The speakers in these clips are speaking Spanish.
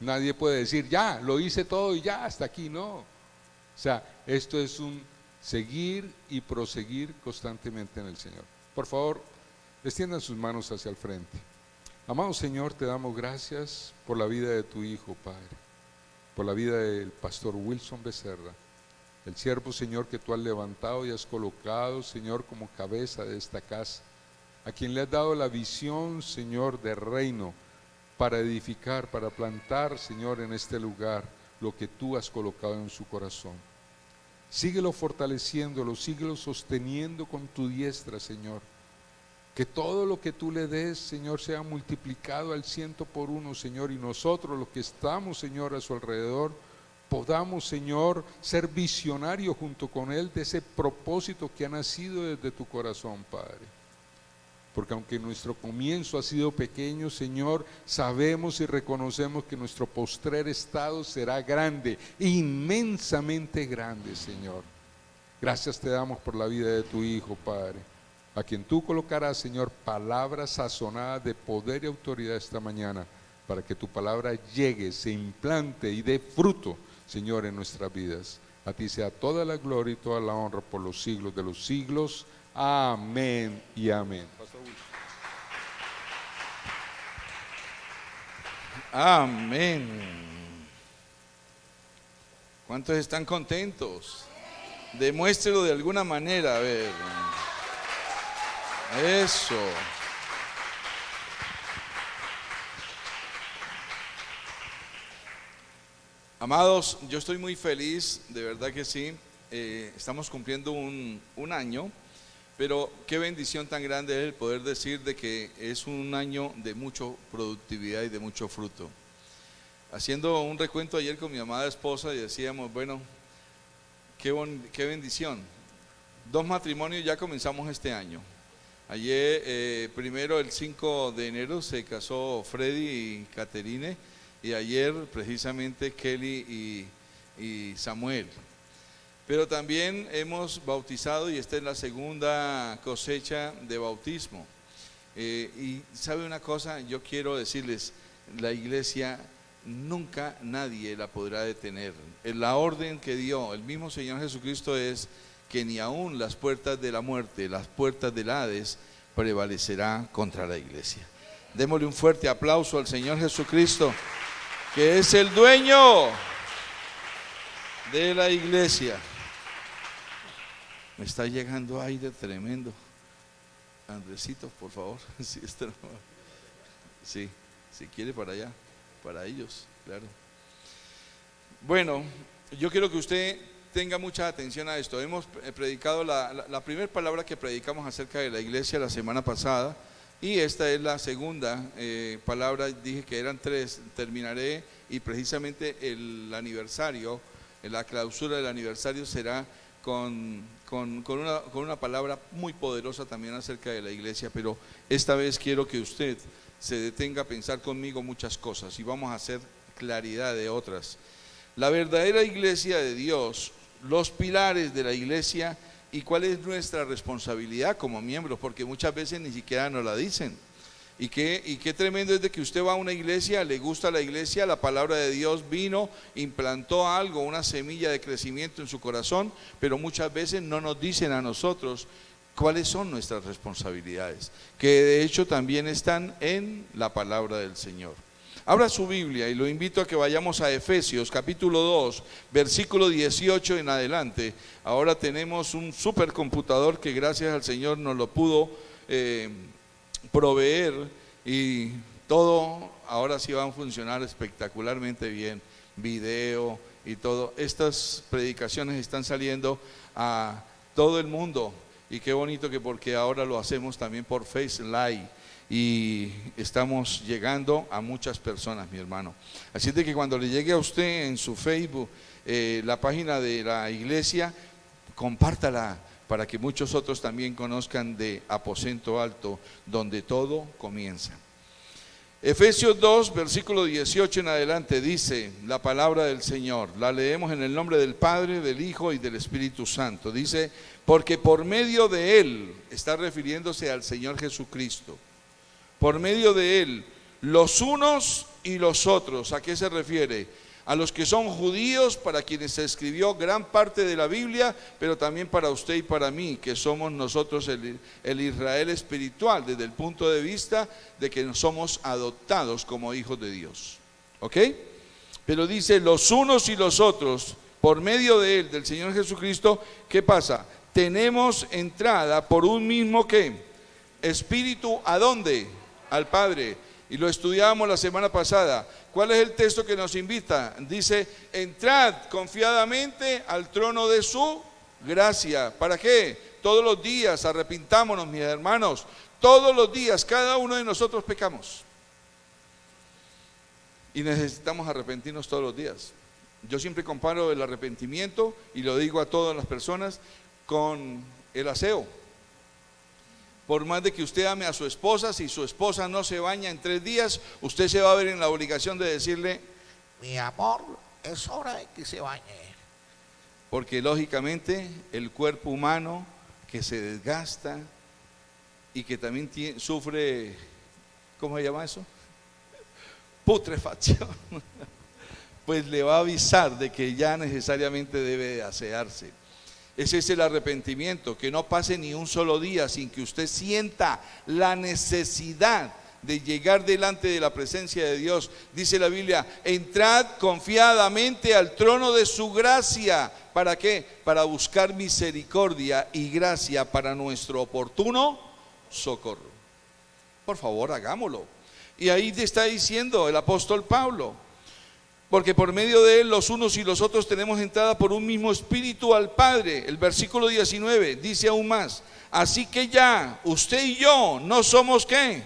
Nadie puede decir, ya, lo hice todo y ya, hasta aquí, no. O sea, esto es un seguir y proseguir constantemente en el Señor. Por favor, extiendan sus manos hacia el frente. Amado Señor, te damos gracias por la vida de tu Hijo, Padre, por la vida del pastor Wilson Becerra, el siervo, Señor, que tú has levantado y has colocado, Señor, como cabeza de esta casa, a quien le has dado la visión, Señor, de reino, para edificar, para plantar, Señor, en este lugar, lo que tú has colocado en su corazón. Síguelo fortaleciéndolo, síguelo sosteniendo con tu diestra, Señor. Que todo lo que tú le des, Señor, sea multiplicado al 100 por 1, Señor, y nosotros, los que estamos, Señor, a su alrededor, podamos, Señor, ser visionarios junto con Él de ese propósito que ha nacido desde tu corazón, Padre. Porque aunque nuestro comienzo ha sido pequeño, Señor, sabemos y reconocemos que nuestro postrer estado será grande, inmensamente grande, Señor. Gracias te damos por la vida de tu Hijo, Padre, a quien tú colocarás, Señor, palabras sazonadas de poder y autoridad esta mañana, para que tu palabra llegue, se implante y dé fruto, Señor, en nuestras vidas. A ti sea toda la gloria y toda la honra por los siglos de los siglos. Amén y amén. Amén. ¿Cuántos están contentos? Demuéstrelo de alguna manera, a ver. Eso. Amados, yo estoy muy feliz, de verdad que sí. Estamos cumpliendo un año, pero qué bendición tan grande es el poder decir de que es un año de mucha productividad y de mucho fruto. Haciendo un recuento ayer con mi amada esposa y decíamos, bueno, qué bendición. 2 matrimonios ya comenzamos este año. Ayer, primero el 5 de enero se casó Freddy y Caterine, y ayer precisamente Kelly y Samuel. Pero también hemos bautizado y esta es la segunda cosecha de bautismo. Y sabe una cosa, yo quiero decirles, la iglesia nunca nadie la podrá detener. La orden que dio el mismo Señor Jesucristo es que ni aún las puertas de la muerte, las puertas del Hades, prevalecerá contra la iglesia. Démosle un fuerte aplauso al Señor Jesucristo, que es el dueño de la iglesia. Me está llegando aire tremendo. Andresito, por favor. Sí, si quiere para allá, para ellos, claro. Bueno, yo quiero que usted tenga mucha atención a esto. Hemos predicado la primera palabra que predicamos acerca de la iglesia la semana pasada, y esta es la segunda palabra. Dije que eran 3, terminaré, y precisamente el aniversario, la clausura del aniversario será con una palabra muy poderosa también acerca de la iglesia, pero esta vez quiero que usted se detenga a pensar conmigo muchas cosas y vamos a hacer claridad de otras. La verdadera iglesia de Dios, los pilares de la iglesia y cuál es nuestra responsabilidad como miembros, porque muchas veces ni siquiera nos la dicen. Y qué tremendo es de que usted va a una iglesia, le gusta la iglesia, la palabra de Dios vino, implantó algo, una semilla de crecimiento en su corazón, pero muchas veces no nos dicen a nosotros cuáles son nuestras responsabilidades, que de hecho también están en la palabra del Señor. Abra su Biblia y lo invito a que vayamos a Efesios capítulo 2, versículo 18 en adelante. Ahora tenemos un supercomputador que gracias al Señor nos lo pudo proveer, y todo ahora sí va a funcionar espectacularmente bien, video y todo. Estas predicaciones están saliendo a todo el mundo, y qué bonito que porque ahora lo hacemos también por Face Live y estamos llegando a muchas personas, mi hermano. Así de que cuando le llegue a usted en su Facebook la página de la iglesia, compártala para que muchos otros también conozcan de Aposento Alto, donde todo comienza. Efesios 2, versículo 18 en adelante, dice la palabra del Señor. La leemos en el nombre del Padre, del Hijo y del Espíritu Santo. Dice, porque por medio de Él, está refiriéndose al Señor Jesucristo, por medio de Él, los unos y los otros. ¿A qué se refiere? A los que son judíos, para quienes se escribió gran parte de la Biblia, pero también para usted y para mí, que somos nosotros el Israel espiritual, desde el punto de vista de que somos adoptados como hijos de Dios. ¿Ok? Pero dice los unos y los otros, por medio de Él, del Señor Jesucristo. ¿Qué pasa? Tenemos entrada por un mismo, ¿qué? Espíritu, ¿a dónde? Al Padre. Y lo estudiábamos la semana pasada. ¿Cuál es el texto que nos invita? Dice, entrad confiadamente al trono de su gracia. ¿Para qué? Todos los días arrepintámonos, mis hermanos. Todos los días, cada uno de nosotros pecamos. Y necesitamos arrepentirnos todos los días. Yo siempre comparo el arrepentimiento, y lo digo a todas las personas, con el aseo. Por más de que usted ame a su esposa, si su esposa no se baña en 3 días, usted se va a ver en la obligación de decirle, mi amor, es hora de que se bañe. Porque lógicamente el cuerpo humano que se desgasta y que también sufre, ¿cómo se llama eso? Putrefacción. Pues le va a avisar de que ya necesariamente debe de asearse. Ese es el arrepentimiento, que no pase ni un solo día sin que usted sienta la necesidad de llegar delante de la presencia de Dios. Dice la Biblia, entrad confiadamente al trono de su gracia. ¿Para qué? Para buscar misericordia y gracia para nuestro oportuno socorro. Por favor, hagámoslo. Y ahí te está diciendo el apóstol Pablo, porque por medio de Él los unos y los otros tenemos entrada por un mismo espíritu al Padre. El versículo 19 dice aún más, así que ya usted y yo no somos ¿qué?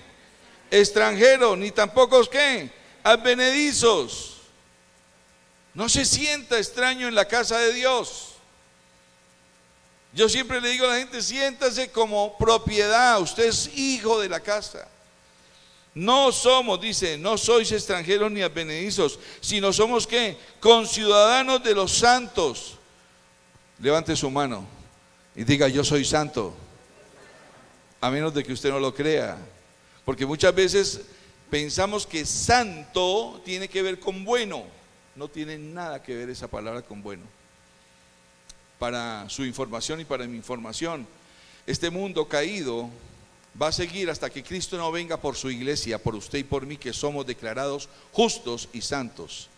Extranjeros, ni tampoco ¿qué? Advenedizos. No se sienta extraño en la casa de Dios. Yo siempre le digo a la gente, siéntase como propiedad, usted es hijo de la casa. No somos, dice, no sois extranjeros ni advenedizos, sino somos ¿qué? Conciudadanos de los santos. Levante su mano y diga, yo soy santo. A menos de que usted no lo crea. Porque muchas veces pensamos que santo tiene que ver con bueno. No tiene nada que ver esa palabra con bueno. Para su información y para mi información, este mundo caído va a seguir hasta que Cristo no venga por su iglesia, por usted y por mí, que somos declarados justos y santos.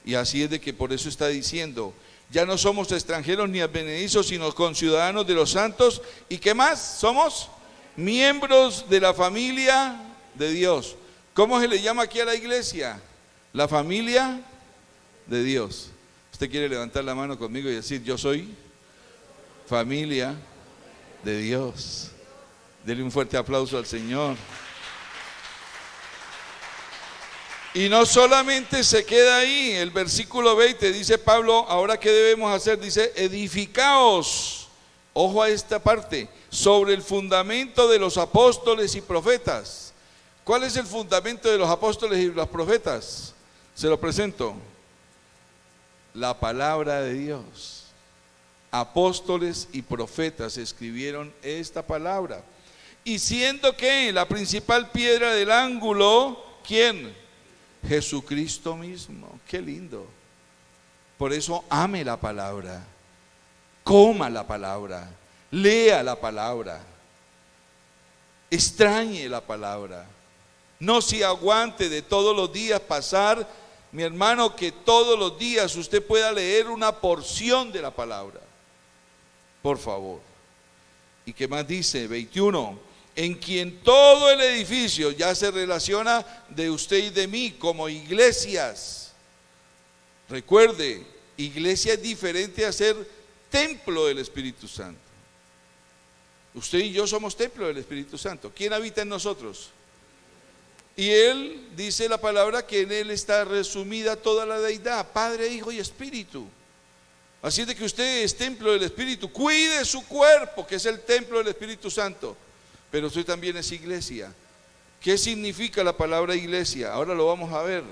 Y así es de que por eso está diciendo, ya no somos extranjeros ni advenedizos, sino conciudadanos de los santos. ¿Y qué más? Somos miembros de la familia de Dios. ¿Cómo se le llama aquí a la iglesia? La familia de Dios. Usted quiere levantar la mano conmigo y decir, yo soy familia de Dios. Dele un fuerte aplauso al Señor. Y no solamente se queda ahí, el versículo 20 dice Pablo, ahora ¿qué debemos hacer? Dice, edificaos, ojo a esta parte, sobre el fundamento de los apóstoles y profetas. ¿Cuál es el fundamento de los apóstoles y los profetas? Se lo presento. La palabra de Dios. Apóstoles y profetas escribieron esta palabra. Y siendo que la principal piedra del ángulo, ¿quién? Jesucristo mismo. Qué lindo. Por eso ame la palabra, coma la palabra, lea la palabra, extrañe la palabra. No se aguante de todos los días pasar, mi hermano, que todos los días usted pueda leer una porción de la palabra. Por favor. ¿Y qué más dice? 21. En quien todo el edificio ya se relaciona de usted y de mí como iglesias. Recuerde, iglesia es diferente a ser templo del Espíritu Santo. Usted y yo somos templo del Espíritu Santo. ¿Quién habita en nosotros? Y Él, dice la palabra, que en Él está resumida toda la deidad, Padre, Hijo y Espíritu. Así es de que usted es templo del Espíritu. Cuide su cuerpo, que es el templo del Espíritu Santo. Pero usted también es iglesia. ¿Qué significa la palabra iglesia? Ahora lo vamos a ver.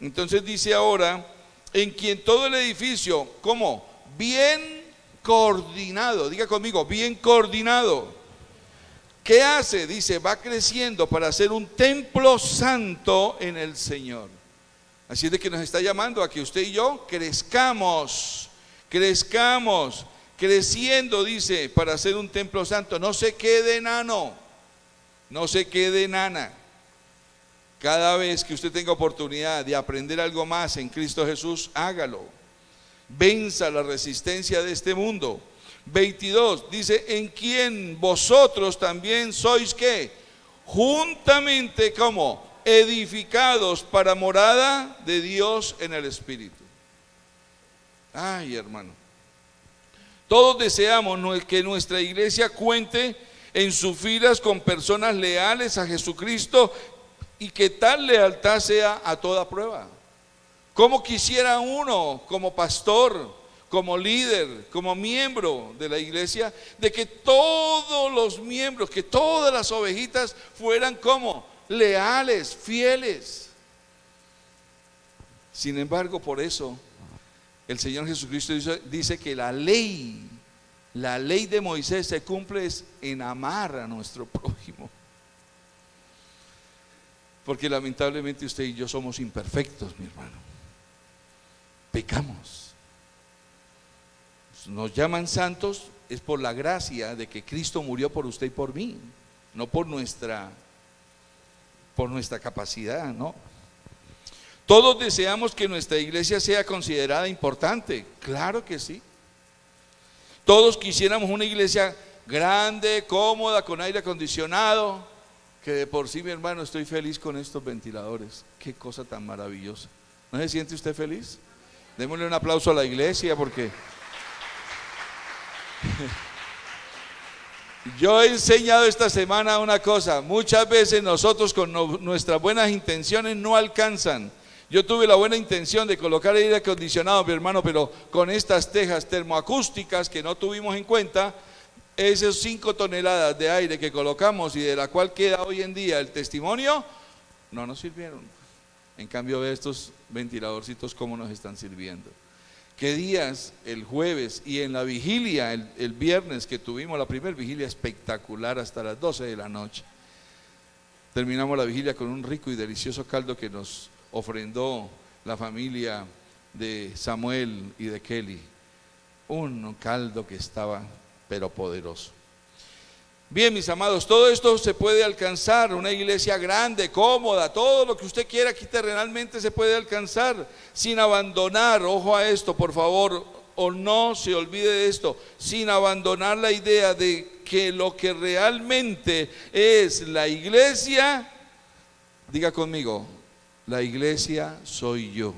Entonces dice ahora, en quien todo el edificio, ¿cómo? Bien coordinado, diga conmigo, bien coordinado, ¿Qué hace? Dice, va creciendo para ser un templo santo en el Señor. Así es de que nos está llamando a que usted y yo crezcamos, creciendo, dice, para ser un templo santo. No se quede enano, no se quede enana. Cada vez que usted tenga oportunidad de aprender algo más en Cristo Jesús, hágalo. Venza la resistencia de este mundo. 22 dice, en quien vosotros también sois ¿qué? Juntamente como edificados para morada de Dios en el Espíritu. Ay, hermano, todos deseamos que nuestra iglesia cuente en sus filas con personas leales a Jesucristo y que tal lealtad sea a toda prueba. ¿Cómo quisiera uno como pastor, como líder, como miembro de la iglesia, de que todos los miembros, que todas las ovejitas fueran como leales, fieles? Sin embargo, por eso el Señor Jesucristo dice que la ley de Moisés se cumple en amar a nuestro prójimo. Porque lamentablemente usted y yo somos imperfectos, mi hermano. Pecamos. Nos llaman santos, es por la gracia de que Cristo murió por usted y por mí, no por nuestra capacidad, ¿no? Todos deseamos que nuestra iglesia sea considerada importante, claro que sí. Todos quisiéramos una iglesia grande, cómoda, con aire acondicionado, que de por sí, mi hermano, estoy feliz con estos ventiladores. Qué cosa tan maravillosa. ¿No se siente usted feliz? Démosle un aplauso a la iglesia porque yo he enseñado esta semana una cosa. Muchas veces nosotros con nuestras buenas intenciones no alcanzan. Yo tuve la buena intención de colocar aire acondicionado, mi hermano, pero con estas tejas termoacústicas que no tuvimos en cuenta, esas 5 toneladas de aire que colocamos y de la cual queda hoy en día el testimonio, no nos sirvieron. En cambio, estos ventiladorcitos cómo nos están sirviendo. ¿Qué días? El jueves y en la vigilia, el viernes que tuvimos la primera vigilia espectacular hasta las 12 de la noche. Terminamos la vigilia con un rico y delicioso caldo que nos ofrendó la familia de Samuel y de Kelly. Un caldo que estaba pero poderoso. Bien, mis amados, todo esto se puede alcanzar, una iglesia grande, cómoda, todo lo que usted quiera aquí terrenalmente se puede alcanzar, sin abandonar, ojo a esto por favor, o no se olvide de esto, sin abandonar la idea de que lo que realmente es la iglesia, diga conmigo, la iglesia soy yo.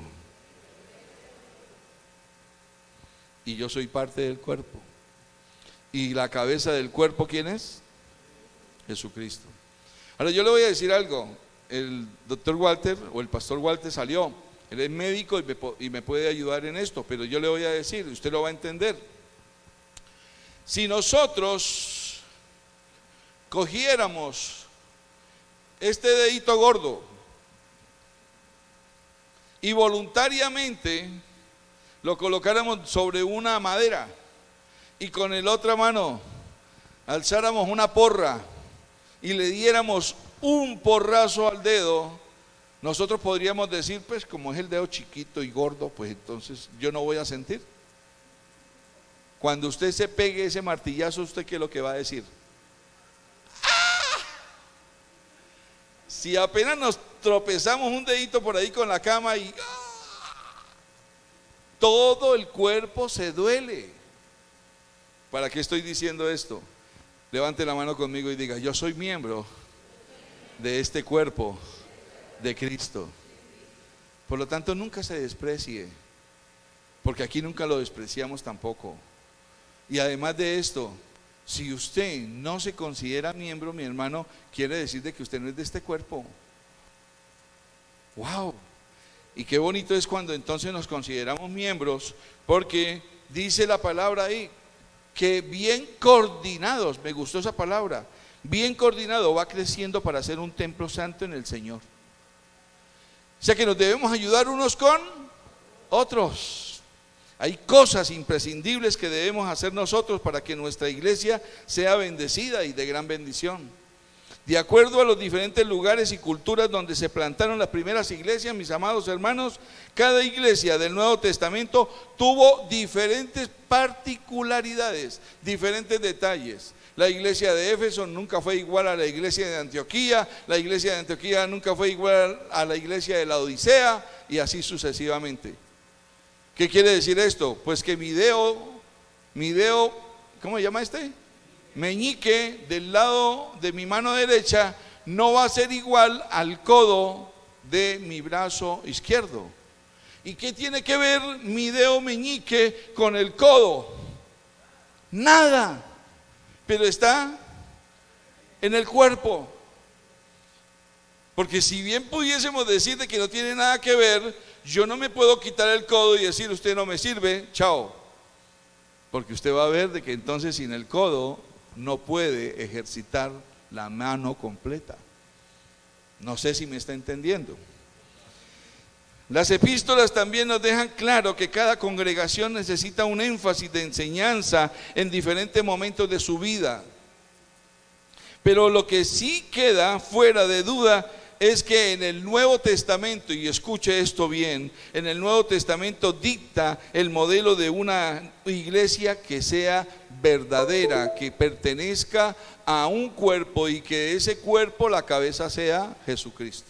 Y yo soy parte del cuerpo. ¿Y la cabeza del cuerpo quién es? Jesucristo. Ahora yo le voy a decir algo. El doctor Walter o el pastor Walter salió. Él es médico y me puede ayudar en esto, pero yo le voy a decir, usted lo va a entender. Si nosotros cogiéramos este dedito gordo y voluntariamente lo colocáramos sobre una madera y con la otra mano alzáramos una porra y le diéramos un porrazo al dedo, nosotros podríamos decir, pues como es el dedo chiquito y gordo, pues entonces yo no voy a sentir. Cuando usted se pegue ese martillazo, ¿usted qué es lo que va a decir? ¡Ah! Si apenas nos tropezamos un dedito por ahí con la cama y ¡ah! Todo el cuerpo se duele. ¿Para qué estoy diciendo esto? Levante la mano conmigo y diga, yo soy miembro de este cuerpo de Cristo. Por lo tanto, nunca se desprecie, porque aquí nunca lo despreciamos tampoco. Y además de esto, si usted no se considera miembro, mi hermano, quiere decir de que usted no es de este cuerpo. ¡Wow! Y qué bonito es cuando entonces nos consideramos miembros, porque dice la palabra ahí, que bien coordinados, me gustó esa palabra, bien coordinado va creciendo para ser un templo santo en el Señor. O sea que nos debemos ayudar unos con otros. Hay cosas imprescindibles que debemos hacer nosotros para que nuestra iglesia sea bendecida y de gran bendición. De acuerdo a los diferentes lugares y culturas donde se plantaron las primeras iglesias, mis amados hermanos, cada iglesia del Nuevo Testamento tuvo diferentes particularidades, diferentes detalles. La iglesia de Éfeso nunca fue igual a la iglesia de Antioquía, la iglesia de Antioquía nunca fue igual a la iglesia de la Odisea, y así sucesivamente. ¿Qué quiere decir esto? Pues que mi dedo, ¿cómo se llama este? Meñique del lado de mi mano derecha no va a ser igual al codo de mi brazo izquierdo. ¿Y qué tiene que ver mi dedo meñique con el codo? Nada, pero está en el cuerpo. Porque si bien pudiésemos decir de que no tiene nada que ver, yo no me puedo quitar el codo y decir usted no me sirve, chao. Porque usted va a ver de que entonces sin el codo no puede ejercitar la mano completa. No sé si me está entendiendo. Las epístolas también nos dejan claro que cada congregación necesita un énfasis de enseñanza en diferentes momentos de su vida. Pero lo que sí queda fuera de duda es que en el Nuevo Testamento, y escuche esto bien, en el Nuevo Testamento dicta el modelo de una iglesia que sea verdadera, que pertenezca a un cuerpo y que ese cuerpo, la cabeza, sea Jesucristo.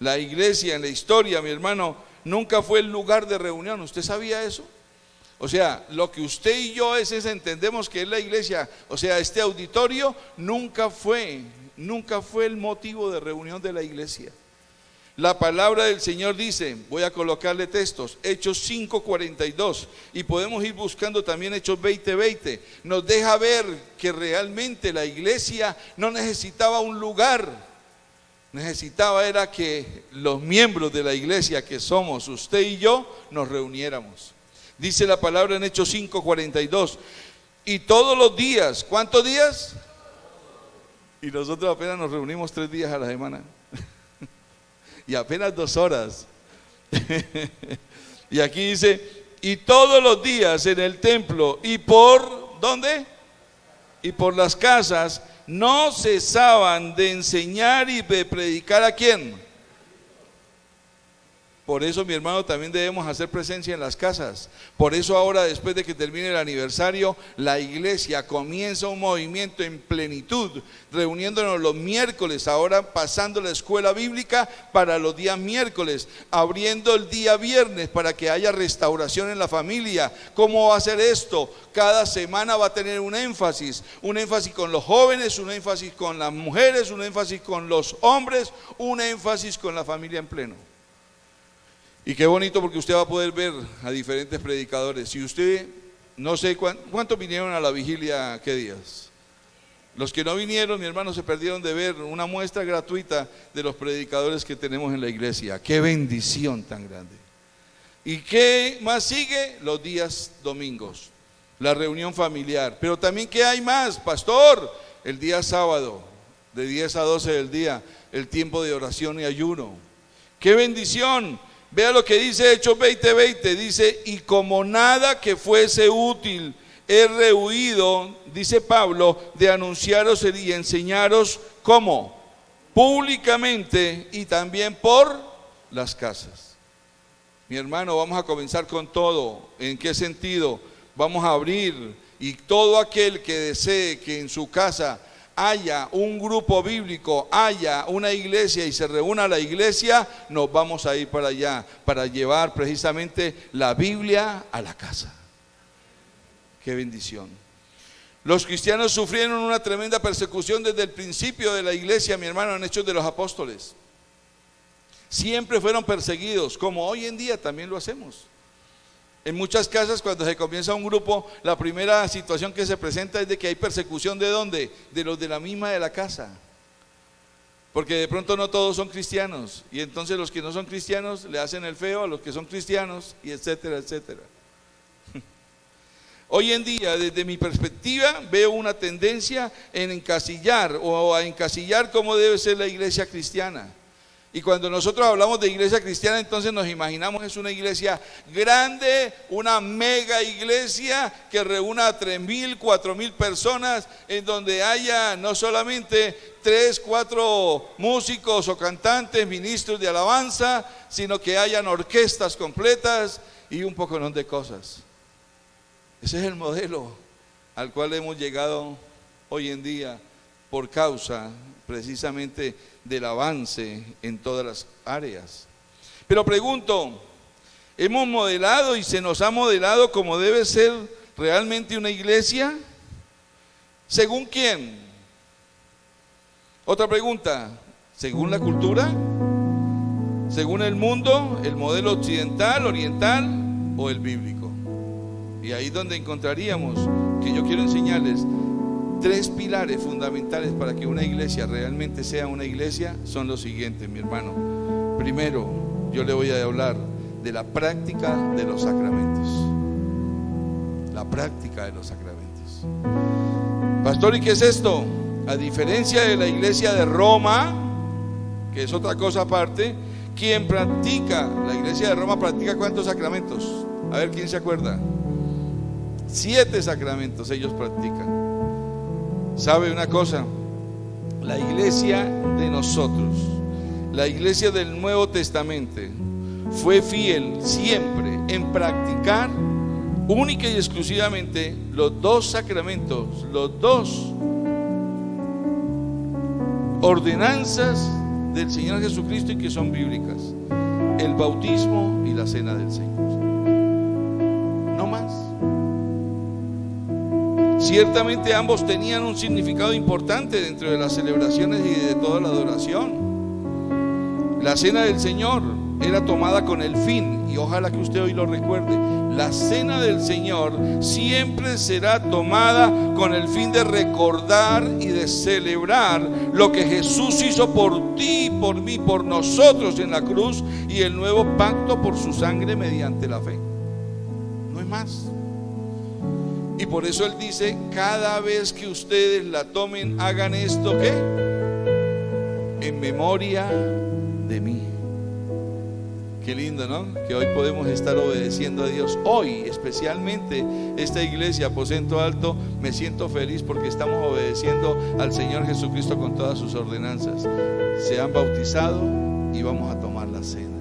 La iglesia en la historia, mi hermano, nunca fue el lugar de reunión. ¿Usted sabía eso? O sea, lo que usted y yo entendemos que es la iglesia, o sea, este auditorio nunca fue el motivo de reunión de la iglesia. La palabra del Señor dice, voy a colocarle textos, Hechos 5:42, y podemos ir buscando también Hechos 20:20, nos deja ver que realmente la iglesia no necesitaba un lugar, necesitaba era que los miembros de la iglesia, que somos usted y yo, nos reuniéramos. Dice la palabra en Hechos 5:42, y todos los días, ¿cuántos días? Y nosotros apenas nos reunimos 3 días a la semana y apenas 2 horas. Y aquí dice, y todos los días en el templo y por, ¿dónde? Y por las casas no cesaban de enseñar y de predicar. ¿A quién? Por eso, mi hermano, también debemos hacer presencia en las casas. Por eso ahora, después de que termine el aniversario, la iglesia comienza un movimiento en plenitud, reuniéndonos los miércoles, ahora pasando la escuela bíblica para los días miércoles, abriendo el día viernes para que haya restauración en la familia. ¿Cómo va a ser esto? Cada semana va a tener un énfasis con los jóvenes, un énfasis con las mujeres, un énfasis con los hombres, un énfasis con la familia en pleno. Y qué bonito, porque usted va a poder ver a diferentes predicadores. Si usted, no sé cuántos vinieron a la vigilia, ¿qué días? Los que no vinieron, mi hermano, se perdieron de ver una muestra gratuita de los predicadores que tenemos en la iglesia. Qué bendición tan grande. ¿Y qué más sigue? Los días domingos, la reunión familiar. Pero también, ¿qué hay más, pastor? El día sábado, de 10 a 12 del día, el tiempo de oración y ayuno. ¡Qué bendición! Vea lo que dice Hechos 20:20, dice, y como nada que fuese útil he rehuido, dice Pablo, de anunciaros y enseñaros, ¿cómo? Públicamente y también por las casas. Mi hermano, vamos a comenzar con todo. ¿En qué sentido? Vamos a abrir, y todo aquel que desee que en su casa haya un grupo bíblico, haya una iglesia y se reúna la iglesia, nos vamos a ir para allá, para llevar precisamente la Biblia a la casa. Qué bendición. Los cristianos sufrieron una tremenda persecución desde el principio de la iglesia, mi hermano, en Hechos de los Apóstoles. Siempre fueron perseguidos, como hoy en día también lo hacemos. En muchas casas, cuando se comienza un grupo, la primera situación que se presenta es de que hay persecución. ¿De dónde? De los de la misma de la casa. Porque de pronto no todos son cristianos, y entonces los que no son cristianos le hacen el feo a los que son cristianos, y etcétera, etcétera. Hoy en día, desde mi perspectiva, veo una tendencia en encasillar, o a encasillar cómo debe ser la iglesia cristiana. Y cuando nosotros hablamos de iglesia cristiana, entonces nos imaginamos es una iglesia grande, una mega iglesia que reúna a 3.000, 4.000 personas, en donde haya no solamente 3, 4 músicos o cantantes, ministros de alabanza, sino que hayan orquestas completas y un poconón de cosas. Ese es el modelo al cual hemos llegado hoy en día por causa precisamente del avance en todas las áreas. Pero pregunto, ¿hemos modelado y se nos ha modelado como debe ser realmente una iglesia? ¿Según quién? Otra pregunta, ¿según la cultura? ¿Según el mundo? ¿El modelo occidental, oriental o el bíblico? Y ahí es donde encontraríamos que yo quiero enseñarles 3 pilares fundamentales para que una iglesia realmente sea una iglesia. Son los siguientes, mi hermano. Primero, yo le voy a hablar de la práctica de los sacramentos. La práctica de los sacramentos. Pastor, ¿y qué es esto? A diferencia de la iglesia de Roma, que es otra cosa aparte, quien practica, la iglesia de Roma practica ¿cuántos sacramentos? A ver, ¿quién se acuerda? 7 sacramentos ellos practican. ¿Sabe una cosa? La iglesia de nosotros, la iglesia del Nuevo Testamento, fue fiel siempre en practicar única y exclusivamente los 2 sacramentos, los 2 ordenanzas del Señor Jesucristo y que son bíblicas: el bautismo y la cena del Señor. No más. Ciertamente ambos tenían un significado importante dentro de las celebraciones y de toda la adoración. La cena del Señor era tomada con el fin, y ojalá que usted hoy lo recuerde, la cena del Señor siempre será tomada con el fin de recordar y de celebrar lo que Jesús hizo por ti, por mí, por nosotros en la cruz, y el nuevo pacto por su sangre mediante la fe. No es más. Y por eso Él dice, cada vez que ustedes la tomen, hagan esto, ¿qué? En memoria de mí. Qué lindo, ¿no? Que hoy podemos estar obedeciendo a Dios. Hoy, especialmente esta iglesia, Aposento Alto, me siento feliz porque estamos obedeciendo al Señor Jesucristo con todas sus ordenanzas. Se han bautizado y vamos a tomar la cena.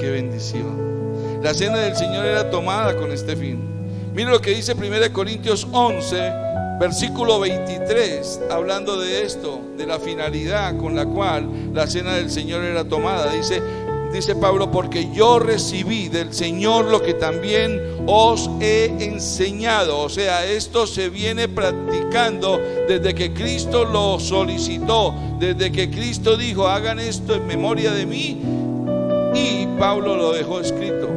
Qué bendición. La cena del Señor era tomada con este fin. Mire lo que dice 1 Corintios 11, versículo 23, hablando de esto, de la finalidad con la cual la cena del Señor era tomada. Dice Pablo, porque yo recibí del Señor lo que también os he enseñado. O sea, esto se viene practicando desde que Cristo lo solicitó, desde que Cristo dijo, hagan esto en memoria de mí, y Pablo lo dejó escrito.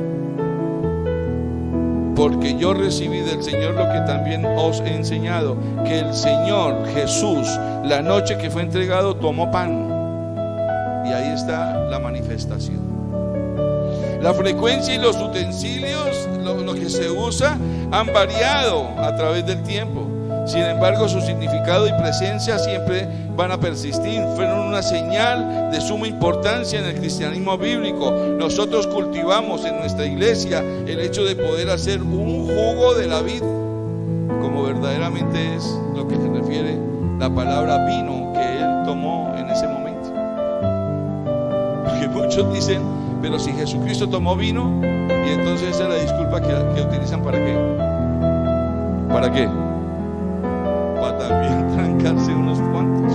Porque yo recibí del Señor lo que también os he enseñado, que el Señor Jesús, la noche que fue entregado, tomó pan. Y ahí está la manifestación. La frecuencia y los utensilios, lo que se usa, han variado a través del tiempo. Sin embargo, su significado y presencia siempre van a persistir. Fueron una señal de suma importancia en el cristianismo bíblico. Nosotros cultivamos en nuestra iglesia el hecho de poder hacer un jugo de la vid, como verdaderamente es lo que se refiere la palabra vino que Él tomó en ese momento. Porque muchos dicen, pero si Jesucristo tomó vino, y entonces esa es la disculpa que utilizan ¿para qué? ¿Para qué? Para también trancarse unos cuantos.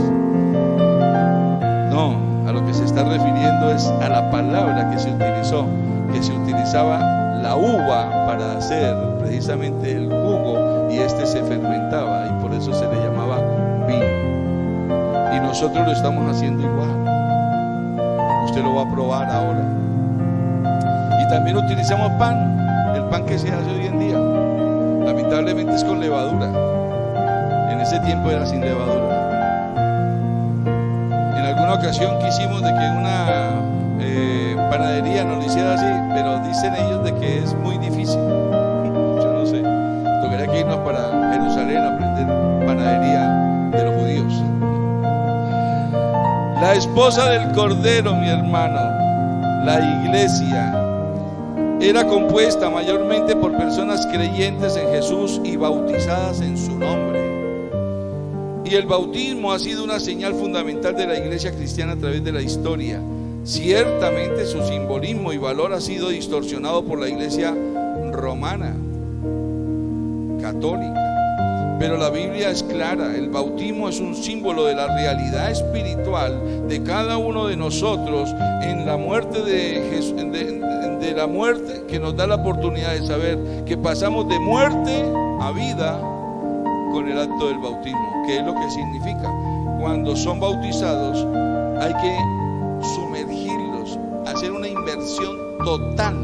No, a lo que se está refiriendo es a la palabra que se utilizó, que se utilizaba la uva para hacer precisamente el jugo, y este se fermentaba y por eso se le llamaba vino. Y nosotros lo estamos haciendo igual. Usted lo va a probar ahora. Y también utilizamos pan, el pan que se hace hoy en día. Lamentablemente es con levadura. En ese tiempo era sin levadura. En alguna ocasión quisimos de que una panadería nos lo hiciera así, pero dicen ellos de que es muy difícil. Yo no sé. Tocaría que irnos para Jerusalén a aprender panadería de los judíos. La La esposa del Cordero, mi hermano, la iglesia, era compuesta mayormente por personas creyentes en Jesús y bautizadas en su nombre. Y el bautismo ha sido una señal fundamental de la iglesia cristiana a través de la historia. Ciertamente su simbolismo y valor ha sido distorsionado por la iglesia romana, católica. Pero la Biblia es clara: el bautismo es un símbolo de la realidad espiritual de cada uno de nosotros en la muerte de Jesús, de la muerte, que nos da la oportunidad de saber que pasamos de muerte a vida con el acto del bautismo. ¿Qué es lo que significa? Cuando son bautizados hay que sumergirlos, hacer una inversión total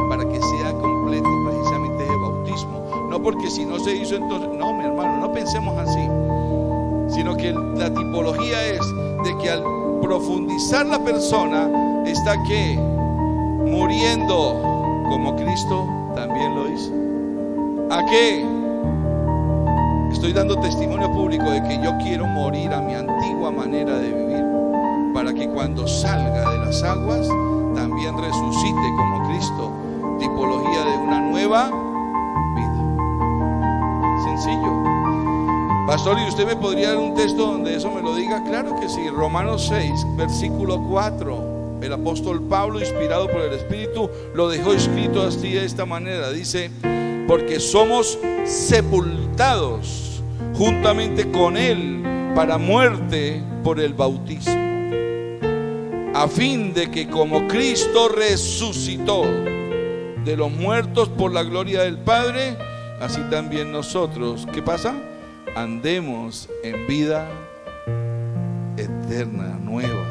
para que sea completo precisamente ese bautismo. No porque si no se hizo entonces, no, mi hermano, no pensemos así, sino que la tipología es de que al profundizar la persona está que muriendo como Cristo también lo hizo. ¿A qué? Estoy dando testimonio público de que yo quiero morir a mi antigua manera de vivir, para que cuando salga de las aguas también resucite como Cristo, tipología de una nueva vida. Sencillo. Pastor, ¿y usted me podría dar un texto donde eso me lo diga? Claro que sí. Romanos 6, versículo 4. El apóstol Pablo, inspirado por el Espíritu, lo dejó escrito así, de esta manera. Dice: porque somos sepultados juntamente con Él para muerte por el bautismo, a fin de que como Cristo resucitó de los muertos por la gloria del Padre, así también nosotros, ¿qué pasa? Andemos en vida eterna, nueva.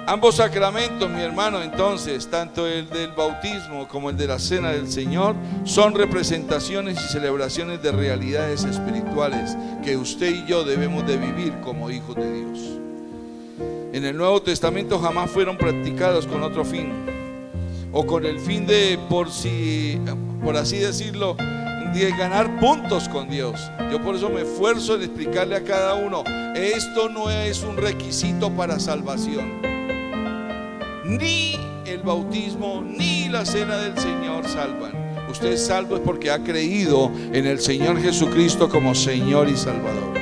Ambos sacramentos, mi hermano, entonces, tanto el del bautismo como el de la cena del Señor, son representaciones y celebraciones de realidades espirituales que usted y yo debemos de vivir como hijos de Dios. En el Nuevo Testamento jamás fueron practicados con otro fin, o con el fin de, por así decirlo, de ganar puntos con Dios. Yo por eso me esfuerzo en explicarle a cada uno: esto no es un requisito para salvación. Ni el bautismo ni la cena del Señor salvan. Usted es salvo es porque ha creído en el Señor Jesucristo como Señor y Salvador,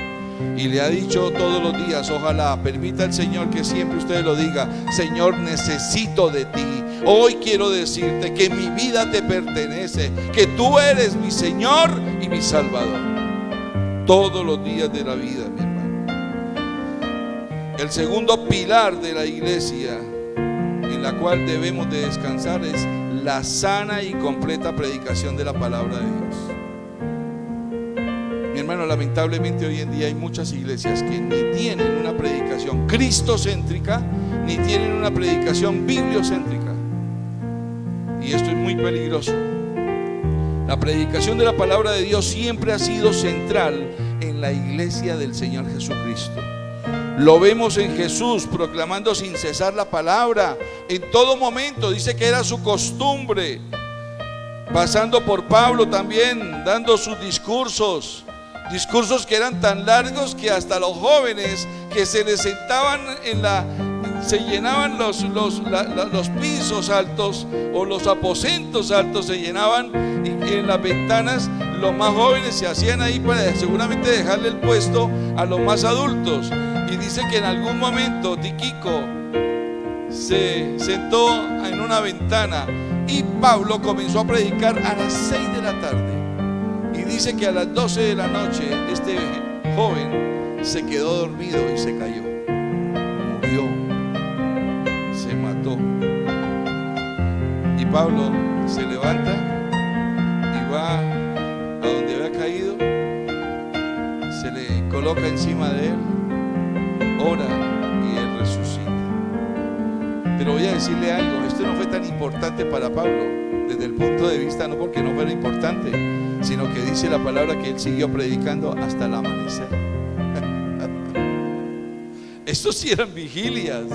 y le ha dicho todos los días, ojalá permita el Señor que siempre usted lo diga: Señor, necesito de ti. Hoy quiero decirte que mi vida te pertenece, que tú eres mi Señor y mi Salvador todos los días de la vida, mi hermano. El segundo pilar de la iglesia en la cual debemos de descansar es la sana y completa predicación de la palabra de Dios. Mi hermano, lamentablemente hoy en día hay muchas iglesias que ni tienen una predicación cristocéntrica, ni tienen una predicación bibliocéntrica, y esto es muy peligroso. La predicación de la palabra de Dios siempre ha sido central en la iglesia del Señor Jesucristo. Lo vemos en Jesús proclamando sin cesar la palabra en todo momento. Dice que era su costumbre, pasando por Pablo también, dando sus discursos que eran tan largos que hasta los jóvenes que se les sentaban se llenaban los pisos altos o los aposentos altos, se llenaban, y en las ventanas los más jóvenes se hacían ahí para seguramente dejarle el puesto a los más adultos. Y dice que en algún momento Tíquico se sentó en una ventana y Pablo comenzó a predicar a las 6 de la tarde. Y dice que a las 12 de la noche este joven se quedó dormido y se cayó, murió, se mató. Y Pablo se levanta y va a donde había caído, se le coloca encima de él, ora y él resucita. Pero voy a decirle algo: esto no fue tan importante para Pablo desde el punto de vista, no porque no fuera importante, sino que dice la palabra que él siguió predicando hasta el amanecer. Estos sí eran vigilias.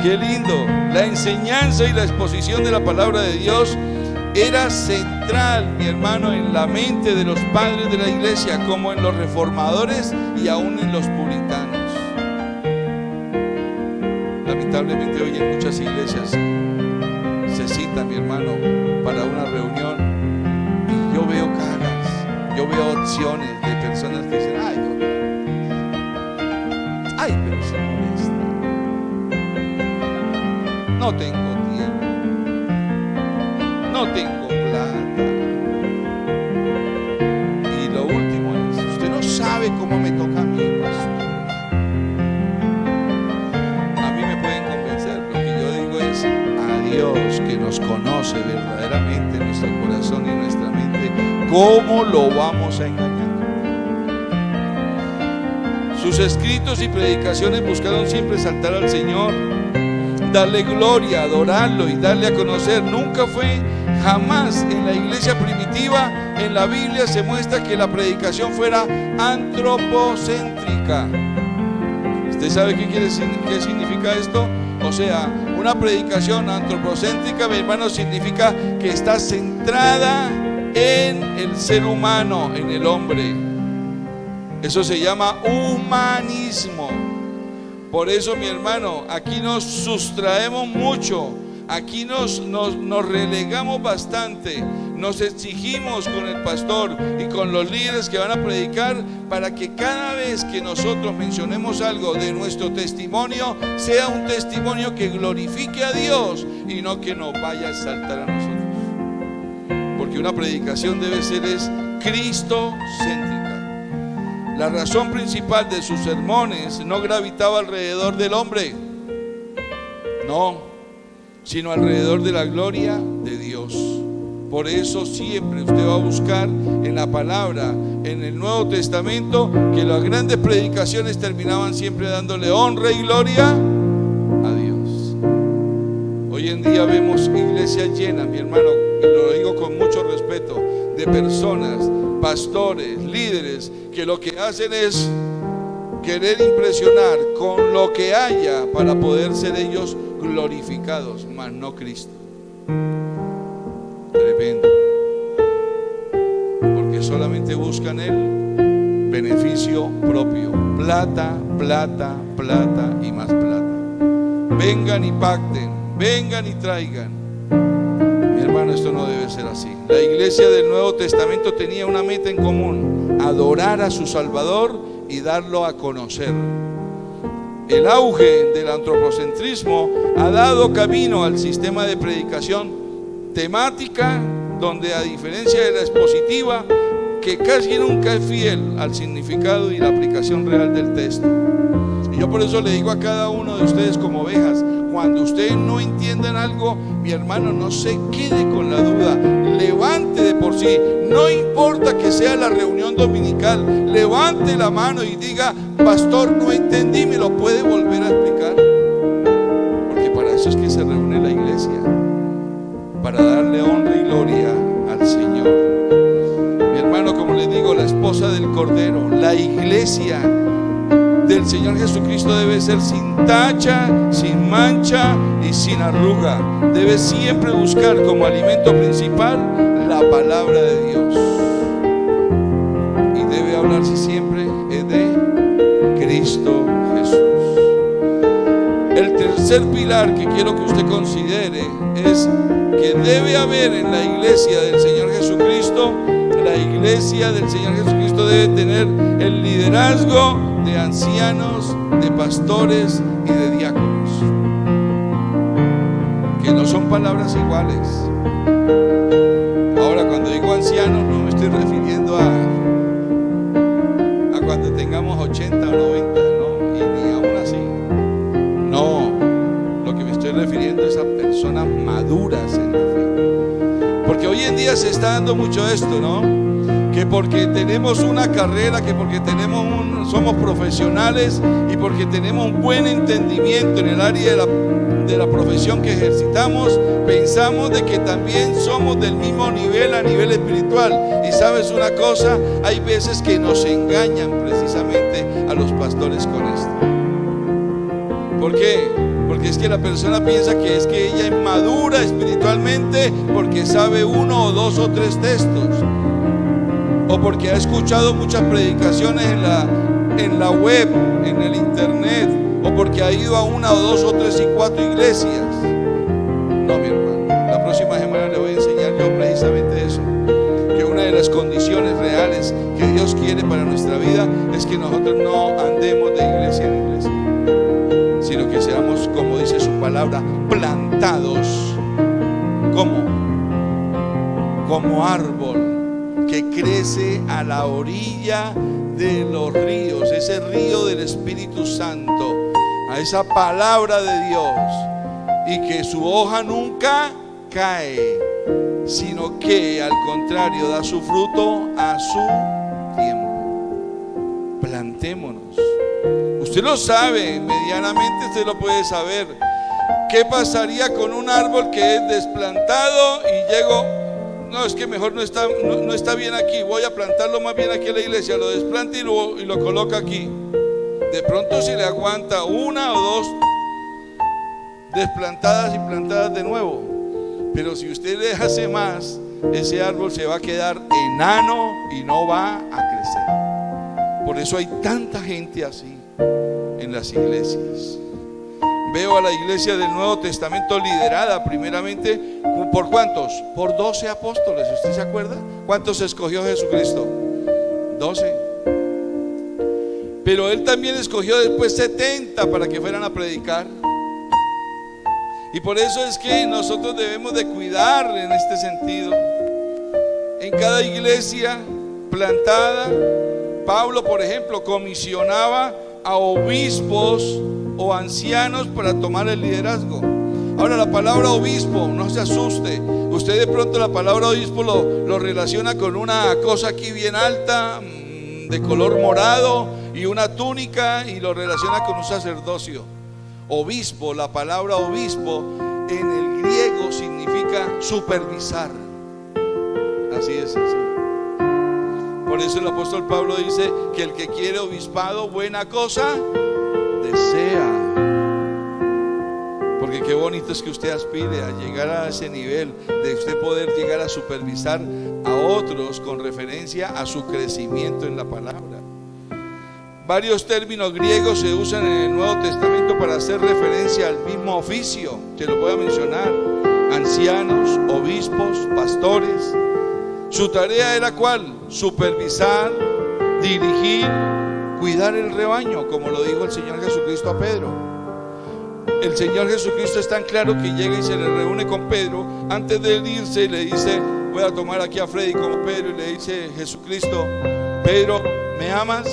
Qué lindo. La enseñanza y la exposición de la palabra de Dios era central, mi hermano, en la mente de los padres de la iglesia, como en los reformadores y aún en los puritanos. lamentablemente hoy en muchas iglesias se cita, mi hermano, para una reunión y yo veo caras, yo veo opciones de personas que dicen, ay, pero se molesta, no tengo tiempo, no tengo plata. Y lo último es, usted no sabe cómo me toca a mí, pastor. A mí me pueden convencer, lo que yo digo es a Dios, que nos conoce verdaderamente nuestro corazón y nuestra mente, ¿cómo lo vamos a engañar? Sus escritos y predicaciones buscaron siempre exaltar al Señor, darle gloria, adorarlo y darle a conocer. Nunca fue, jamás en la iglesia primitiva, en la Biblia se muestra que la predicación fuera antropocéntrica. ¿Usted sabe qué significa esto? O sea, una predicación antropocéntrica, mi hermano, significa que está centrada en el ser humano, en el hombre. Eso se llama humanismo. Por eso, mi hermano, aquí nos sustraemos mucho, aquí nos relegamos bastante, nos exigimos con el pastor y con los líderes que van a predicar para que cada vez que nosotros mencionemos algo de nuestro testimonio, sea un testimonio que glorifique a Dios y no que nos vaya a exaltar a nosotros. Porque una predicación debe ser cristocéntrica. La razón principal de sus sermones no gravitaba alrededor del hombre, no, sino alrededor de la gloria de Dios. Por eso siempre usted va a buscar en la palabra, en el Nuevo Testamento, que las grandes predicaciones terminaban siempre dándole honra y gloria a Dios. Hoy en día vemos iglesias llenas, mi hermano, y lo digo con mucho respeto, de personas, pastores, líderes, que lo que hacen es querer impresionar con lo que haya para poder ser ellos glorificados, mas no Cristo. Tremendo. Porque solamente buscan el beneficio propio. Plata, plata, plata y más plata. Vengan y pacten, vengan y traigan. Mi hermano, esto no debe ser así. La iglesia del Nuevo Testamento tenía una meta en común: adorar a su Salvador y darlo a conocer. El auge del antropocentrismo ha dado camino al sistema de predicación temática, donde a diferencia de la expositiva, que casi nunca es fiel al significado y la aplicación real del texto. Y yo por eso le digo a cada uno de ustedes como ovejas, cuando ustedes no entiendan algo, mi hermano, no se quede con la duda, levante de por sí, no importa que sea la reunión dominical, levante la mano y diga: pastor, no entendí, ¿me lo puede volver a explicar? Porque para eso es que se reúne la iglesia, para darle honra y gloria al Señor. Mi hermano, como les digo, la esposa del Cordero, la iglesia del Señor Jesucristo debe ser sin tacha, sin mancha y sin arruga. Debe siempre buscar como alimento principal la palabra de Dios, y debe hablarse siempre de Cristo Jesús. El tercer pilar que quiero que usted considere es que debe haber en la iglesia del Señor Jesucristo, la iglesia del Señor Jesucristo debe tener el liderazgo de ancianos, de pastores y de diáconos, que no son palabras iguales. Ahora, cuando digo ancianos, no me estoy refiriendo a cuando tengamos 80 o 90, no, y ni aún así. No, lo que me estoy refiriendo es a personas maduras en la fe. Porque hoy en día se está dando mucho esto, ¿no? Que porque tenemos una carrera, que porque somos profesionales y porque tenemos un buen entendimiento en el área de la profesión que ejercitamos, pensamos de que también somos del mismo nivel a nivel espiritual. Y sabes una cosa, hay veces que nos engañan precisamente a los pastores con esto. ¿Por qué? Porque es que la persona piensa que es que ella es madura espiritualmente porque sabe 1 o 2 o 3 textos, o porque ha escuchado muchas predicaciones en la web, en el internet, o porque ha ido a una o dos o tres y cuatro iglesias. No, mi hermano, la próxima semana le voy a enseñar yo precisamente eso, que una de las condiciones reales que Dios quiere para nuestra vida es que nosotros no andemos de iglesia en iglesia, sino que seamos, como dice su palabra, plantados como árbol que crece a la orilla de los ríos, ese río del Espíritu Santo, a esa palabra de Dios, y que su hoja nunca cae, sino que al contrario da su fruto a su tiempo. Plantémonos. Usted lo sabe, medianamente usted lo puede saber. ¿Qué pasaría con un árbol que es desplantado y llego? No, es que mejor no está bien aquí, voy a plantarlo más bien aquí en la iglesia, lo desplanta y lo coloca aquí. De pronto si le aguanta una o dos desplantadas y plantadas de nuevo, pero si usted le hace más, ese árbol se va a quedar enano y no va a crecer. Por eso hay tanta gente así en las iglesias. Veo a la iglesia del Nuevo Testamento liderada primeramente ¿por cuántos? Por 12 apóstoles. ¿Usted se acuerda? ¿Cuántos escogió Jesucristo? 12. Pero Él también escogió después 70 para que fueran a predicar. Y por eso es que nosotros debemos de cuidar en este sentido. En cada iglesia plantada, Pablo, por ejemplo, comisionaba a obispos o ancianos para tomar el liderazgo. Ahora, la palabra obispo, no se asuste. Usted de pronto la palabra obispo lo relaciona con una cosa aquí bien alta, de color morado, y una túnica, y lo relaciona con un sacerdocio. Obispo, la palabra obispo en el griego significa supervisar. Así es sencillo. Por eso el apóstol Pablo dice que el que quiere obispado, buena cosa desea. Porque qué bonito es que usted aspire a llegar a ese nivel de usted poder llegar a supervisar a otros con referencia a su crecimiento en la palabra. Varios términos griegos se usan en el Nuevo Testamento para hacer referencia al mismo oficio. Se lo voy a mencionar: ancianos, obispos, pastores. Su tarea era ¿cuál? Supervisar, dirigir, cuidar el rebaño, como lo dijo el Señor Jesucristo a Pedro. El Señor Jesucristo es tan claro que llega y se le reúne con Pedro. Antes de irse le dice, voy a tomar aquí a Freddy como Pedro, y le dice Jesucristo: Pedro, ¿me amas?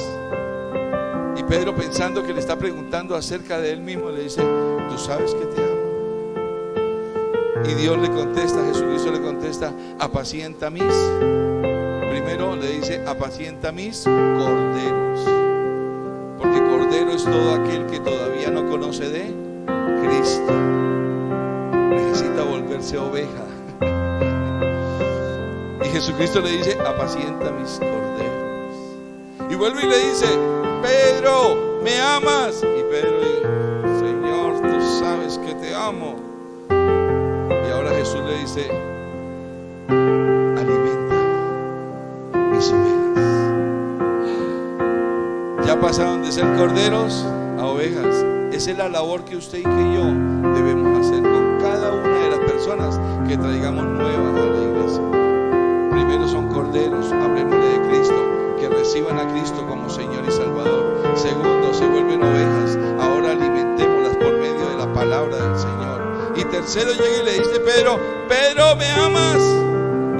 Y Pedro, pensando que le está preguntando acerca de él mismo, le dice, tú sabes que te amo. Y Dios le contesta, Jesucristo le contesta, apacienta mis. Primero le dice, apacienta mis corderos. Porque cordero es todo aquel que todavía no conoce de Cristo. Necesita volverse oveja. Y Jesucristo le dice, apacienta mis corderos. Y vuelve y le dice, Pedro, ¿me amas? Y Pedro dice, Señor, tú sabes que te amo. Y ahora Jesús le dice, alimenta mis ovejas. Ya pasaron de ser corderos a ovejas. Esa es la labor que usted y que yo debemos hacer con cada una de las personas que traigamos nuevas a la iglesia. Primero son corderos, hablemosle de Cristo, que reciban a Cristo como Señor y Salvador. Segundo, se vuelven ovejas, ahora alimentémoslas por medio de la palabra del Señor. Y tercero, llega y le dice, Pedro, Pedro, ¿me amas?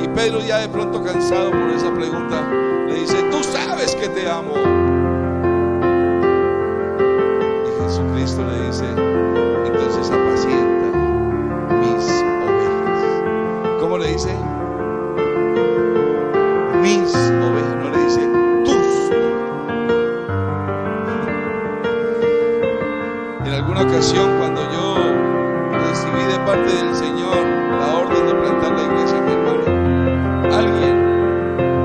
Y Pedro, ya de pronto cansado por esa pregunta, le dice, tú sabes que te amo. Y Jesucristo le dice, entonces apacienta mis ovejas. ¿Cómo le dice? Mis ovejas, no le dice tus ovejas. En alguna ocasión, cuando yo recibí de parte del Señor la orden de plantar la iglesia, mi hermano, alguien,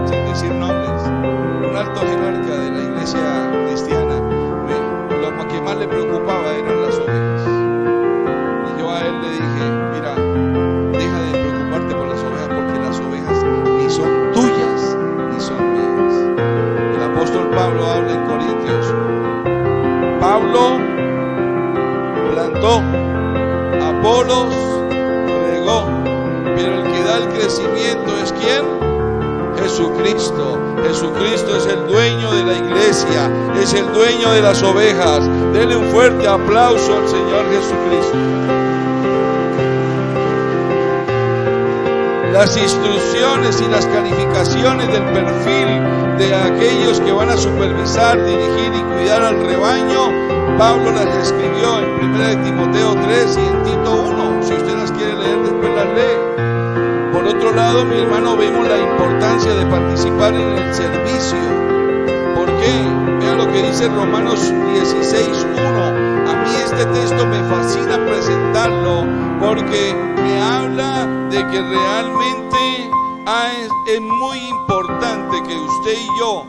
sin decir nombres, un alto jerarca de la iglesia cristiana, lo que más le preocupaba eran las ovejas. Y yo a él le dije, mira, deja de preocuparte por las ovejas, entregó, pero el que da el crecimiento es ¿quién? Jesucristo. Jesucristo es el dueño de la iglesia, es el dueño de las ovejas. Denle un fuerte aplauso al Señor Jesucristo. Las instrucciones y las calificaciones del perfil de aquellos que van a supervisar, dirigir y cuidar al rebaño, Pablo las escribió en 1 Timoteo 3 y en Tito 1. Si usted las quiere leer, después las lee. Por otro lado, mi hermano, vemos la importancia de participar en el servicio. ¿Por qué? Vea lo que dice Romanos 16:1. A mí este texto me fascina presentarlo porque me habla de que realmente es muy importante que usted y yo,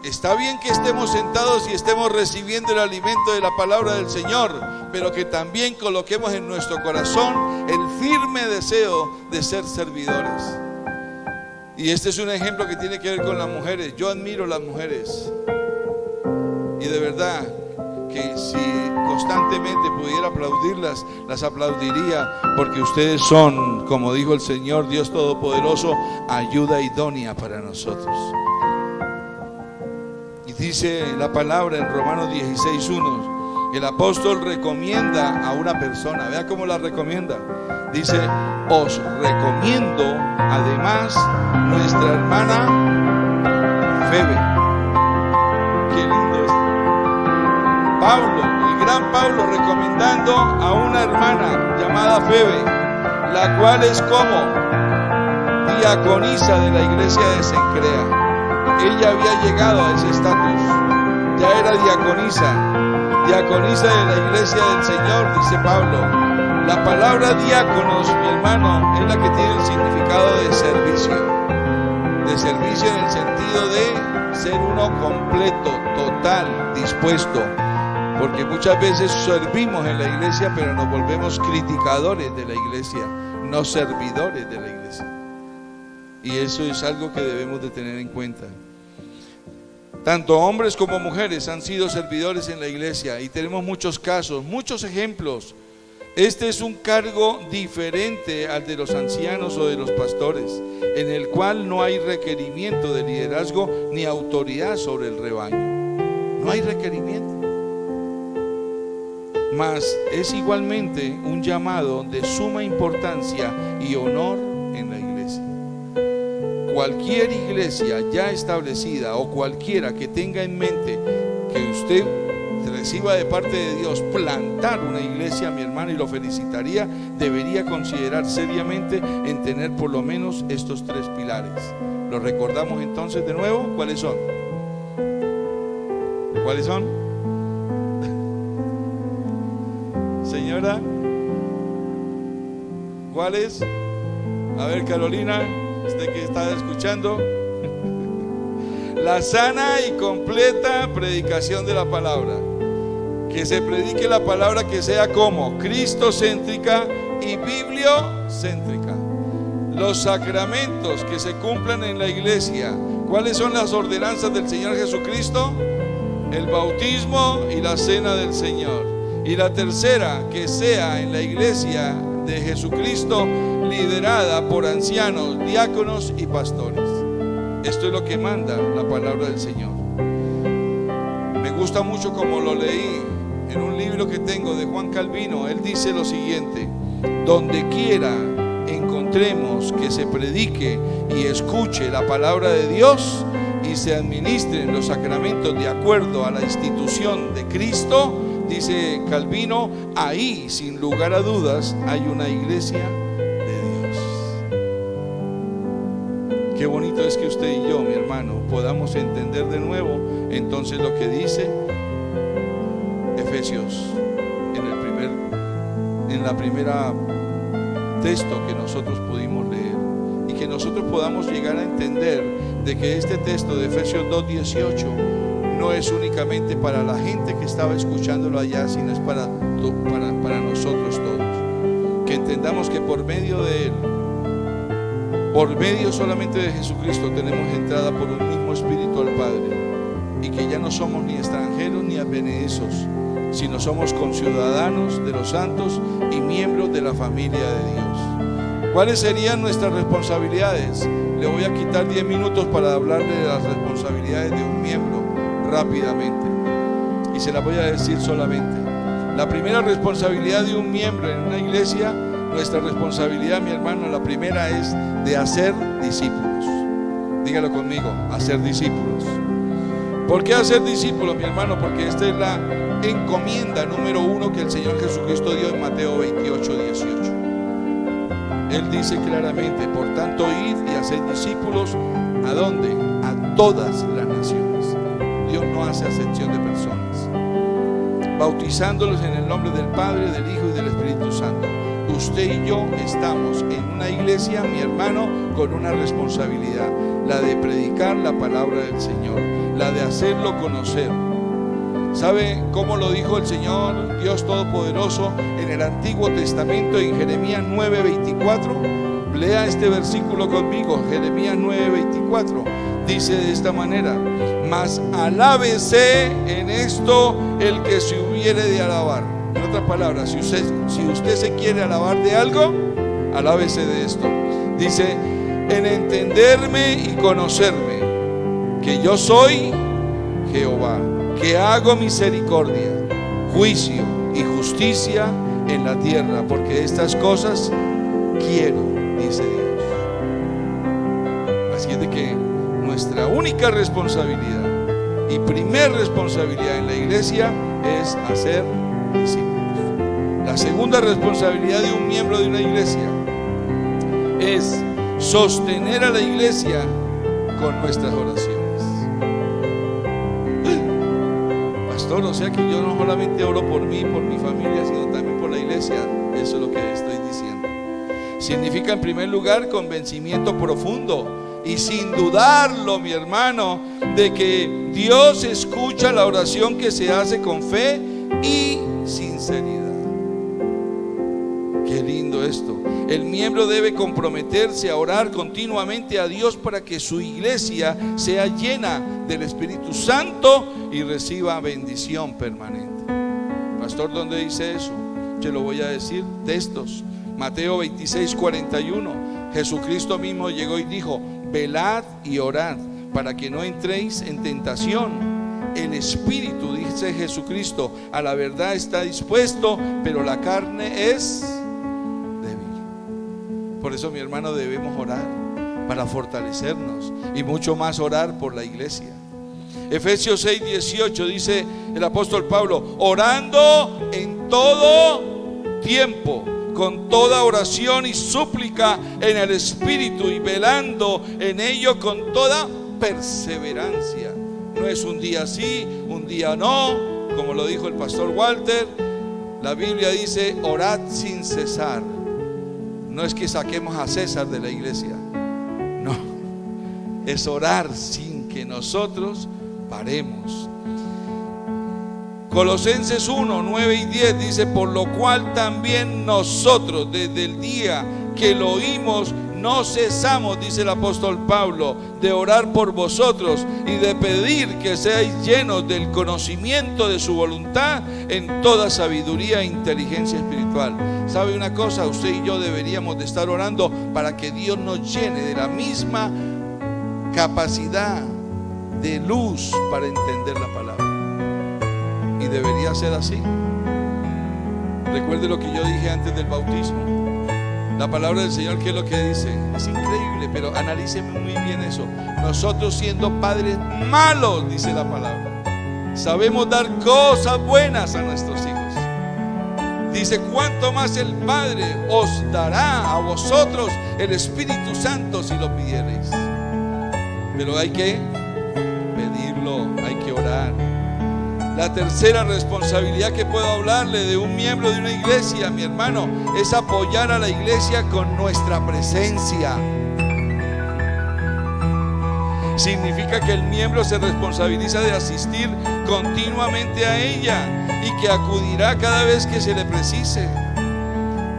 está bien que estemos sentados y estemos recibiendo el alimento de la palabra del Señor, pero que también coloquemos en nuestro corazón el firme deseo de ser servidores. Y este es un ejemplo que tiene que ver con las mujeres. Yo admiro las mujeres y de verdad que si constantemente pudiera aplaudirlas, las aplaudiría, porque ustedes son, como dijo el Señor Dios Todopoderoso, ayuda idónea para nosotros. Y dice la palabra en Romanos 16:1, el apóstol recomienda a una persona. Vea cómo la recomienda. Dice: os recomiendo además nuestra hermana Febe. Qué lindo es. Pablo, el gran Pablo, recomendando a una hermana llamada Febe, la cual es como diaconisa de la iglesia de Cencrea. Ella había llegado a ese estatus, ya era diaconisa de la iglesia del Señor, dice Pablo. La palabra diáconos, mi hermano, es la que tiene el significado de servicio en el sentido de ser uno completo, total, dispuesto, porque muchas veces servimos en la iglesia, pero nos volvemos criticadores de la iglesia, no servidores de la iglesia. Y eso es algo que debemos de tener en cuenta. Tanto hombres como mujeres han sido servidores en la iglesia y tenemos muchos casos, muchos ejemplos. Este es un cargo diferente al de los ancianos o de los pastores, en el cual no hay requerimiento de liderazgo ni autoridad sobre el rebaño. No hay requerimiento. Mas es igualmente un llamado de suma importancia y honor en la iglesia. Cualquier iglesia ya establecida o cualquiera que tenga en mente que usted reciba de parte de Dios plantar una iglesia, mi hermano, y lo felicitaría, debería considerar seriamente en tener por lo menos estos 3 pilares. ¿Los recordamos entonces de nuevo? ¿Cuáles son? ¿Cuáles son? Señora, ¿cuáles? A ver, Carolina, usted que está escuchando. La sana y completa predicación de la palabra. Que se predique la palabra que sea como cristocéntrica y bibliocéntrica. Los sacramentos que se cumplan en la iglesia. ¿Cuáles son las ordenanzas del Señor Jesucristo? El bautismo y la cena del Señor. Y la tercera, que sea en la iglesia de Jesucristo liderada por ancianos, diáconos y pastores. Esto es lo que manda la palabra del Señor. Me gusta mucho como lo leí en un libro que tengo de Juan Calvino. Él dice lo siguiente: donde quiera encontremos que se predique y escuche la palabra de Dios y se administren los sacramentos de acuerdo a la institución de Cristo, dice Calvino, ahí sin lugar a dudas hay una iglesia de Dios. Qué bonito es que usted y yo, mi hermano, podamos entender de nuevo entonces lo que dice Efesios en la primera texto que nosotros pudimos leer, y que nosotros podamos llegar a entender de que este texto de Efesios 2:18 no es únicamente para la gente que estaba escuchándolo allá, sino es para nosotros todos. Que entendamos que por medio de Él, por medio solamente de Jesucristo, tenemos entrada por un mismo Espíritu al Padre, y que ya no somos ni extranjeros ni advenedizos, sino somos conciudadanos de los santos y miembros de la familia de Dios. ¿Cuáles serían nuestras responsabilidades? Le voy a quitar 10 minutos para hablarle de las responsabilidades de un miembro rápidamente. Y se las voy a decir solamente. La primera responsabilidad de un miembro en una iglesia, nuestra responsabilidad, mi hermano, la primera es de hacer discípulos. Dígalo conmigo, hacer discípulos. ¿Por qué hacer discípulos, mi hermano? Porque esta es la encomienda número 1 que el Señor Jesucristo dio en Mateo 28:18. Él dice claramente: por tanto, id y haced discípulos. ¿A dónde? A todas las naciones. Dios no hace acepción de personas. Bautizándolos en el nombre del Padre, del Hijo y del Espíritu Santo. Usted y yo estamos en una iglesia, mi hermano, con una responsabilidad: la de predicar la palabra del Señor, la de hacerlo conocer. ¿Sabe cómo lo dijo el Señor Dios Todopoderoso en el Antiguo Testamento, en Jeremías 9:24? Lea este versículo conmigo, Jeremías 9:24. Dice de esta manera: mas alábese en esto el que se hubiere de alabar. En otras palabras, si usted se quiere alabar de algo, alábese de esto. Dice: en entenderme y conocerme, que yo soy Jehová, que hago misericordia, juicio y justicia en la tierra, porque estas cosas quiero, dice Dios. Así es de que nuestra única responsabilidad y primer responsabilidad en la iglesia es hacer discípulos. La segunda responsabilidad de un miembro de una iglesia es sostener a la iglesia con nuestras oraciones. Pastor, o sea que yo no solamente oro por mí, por mi familia, sino también por la iglesia. Eso es lo que estoy diciendo. Significa, en primer lugar, convencimiento profundo y sin dudarlo, mi hermano, de que Dios escucha la oración que se hace con fe y sinceridad. Qué lindo esto. El miembro debe comprometerse a orar continuamente a Dios para que su iglesia sea llena del Espíritu Santo y reciba bendición permanente. Pastor, ¿dónde dice eso? Te lo voy a decir, textos. Mateo 26:41. Jesucristo mismo llegó y dijo: velad y orad para que no entréis en tentación. El espíritu, dice Jesucristo, a la verdad está dispuesto, pero la carne es débil. Por eso, mi hermano, debemos orar para fortalecernos y mucho más orar por la iglesia. Efesios 6:18 dice el apóstol Pablo: orando en todo tiempo, con toda oración y súplica en el Espíritu, y velando en ello con toda perseverancia. No es un día sí, un día no, como lo dijo el pastor Walter. La Biblia dice: orad sin cesar. No es que saquemos a César de la iglesia, no, es orar sin que nosotros paremos. Colosenses 1:9 y 10 dice: por lo cual también nosotros desde el día que lo oímos no cesamos, dice el apóstol Pablo, de orar por vosotros y de pedir que seáis llenos del conocimiento de su voluntad en toda sabiduría e inteligencia espiritual. ¿Sabe una cosa? Usted y yo deberíamos de estar orando para que Dios nos llene de la misma capacidad de luz para entender la palabra. Y debería ser así. Recuerde lo que yo dije antes del bautismo. La palabra del Señor, ¿qué es lo que dice? Es increíble, pero analíceme muy bien eso. Nosotros, siendo padres malos, dice la palabra, sabemos dar cosas buenas a nuestros hijos. Dice: cuánto más el Padre os dará a vosotros el Espíritu Santo si lo pidiereis. Pero hay que pedirlo, hay que orar. La tercera responsabilidad que puedo hablarle de un miembro de una iglesia, mi hermano, es apoyar a la iglesia con nuestra presencia. Significa que el miembro se responsabiliza de asistir continuamente a ella y que acudirá cada vez que se le precise.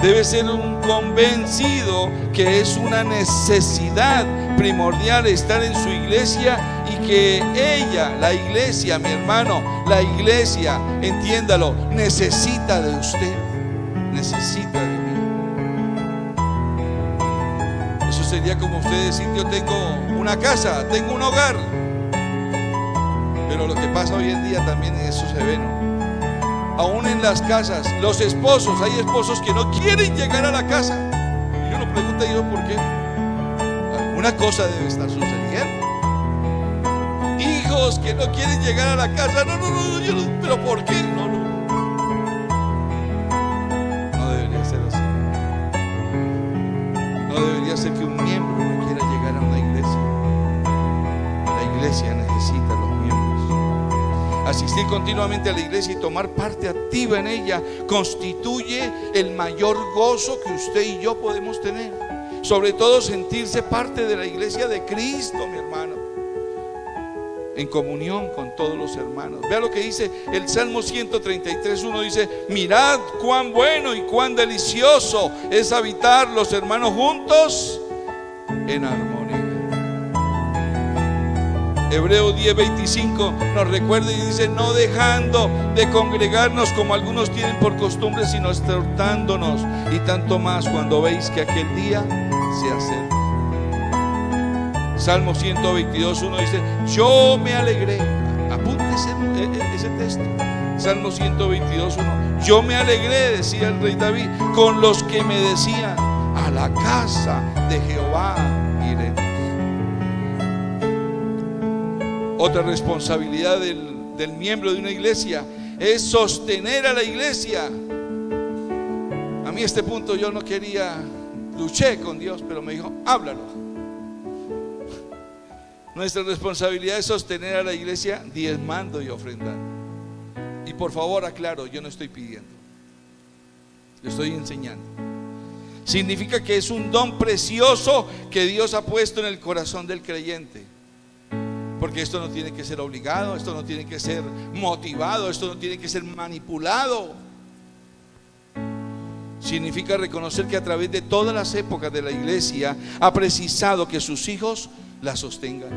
Debe ser un convencido que es una necesidad primordial estar en su iglesia y que ella, la iglesia, mi hermano, la iglesia, entiéndalo, necesita de usted, necesita de mí. sería como usted decir: yo tengo una casa, tengo un hogar. Pero lo que pasa hoy en día también eso se ve, ¿no? Aún en las casas, los esposos, hay esposos que no quieren llegar a la casa. Y uno pregunta: ¿y yo por qué? Alguna cosa debe estar sucediendo. Hijos que no quieren llegar a la casa. No, yo no, pero ¿por qué? No debería ser así. No debería ser que un miembro no quiera llegar a una iglesia. La iglesia necesita a los miembros. Asistir continuamente a la iglesia y tomar parte activa en ella constituye el mayor gozo que usted y yo podemos tener. Sobre todo sentirse parte de la iglesia de Cristo, mi hermano, en comunión con todos los hermanos. Vea lo que dice el Salmo 133:1, dice: mirad cuán bueno y cuán delicioso es habitar los hermanos juntos en armonía. Hebreos 10:25 nos recuerda y dice: no dejando de congregarnos como algunos tienen por costumbre, sino exhortándonos, y tanto más cuando veis que aquel día se acerca. Salmo 122:1 dice: yo me alegré. Apúntese ese texto. Salmo 122:1. Yo me alegré, decía el rey David, con los que me decían: a la casa de Jehová iremos. Otra responsabilidad del miembro de una iglesia es sostener a la iglesia. A mí este punto yo no quería, luché con Dios, pero me dijo: háblalo. Nuestra responsabilidad es sostener a la iglesia diezmando y ofrendando. Y por favor aclaro, yo no estoy pidiendo, yo estoy enseñando. Significa que es un don precioso que Dios ha puesto en el corazón del creyente. Porque esto no tiene que ser obligado, esto no tiene que ser motivado, esto no tiene que ser manipulado. Significa reconocer que a través de todas las épocas de la iglesia ha precisado que sus hijos la sostengan.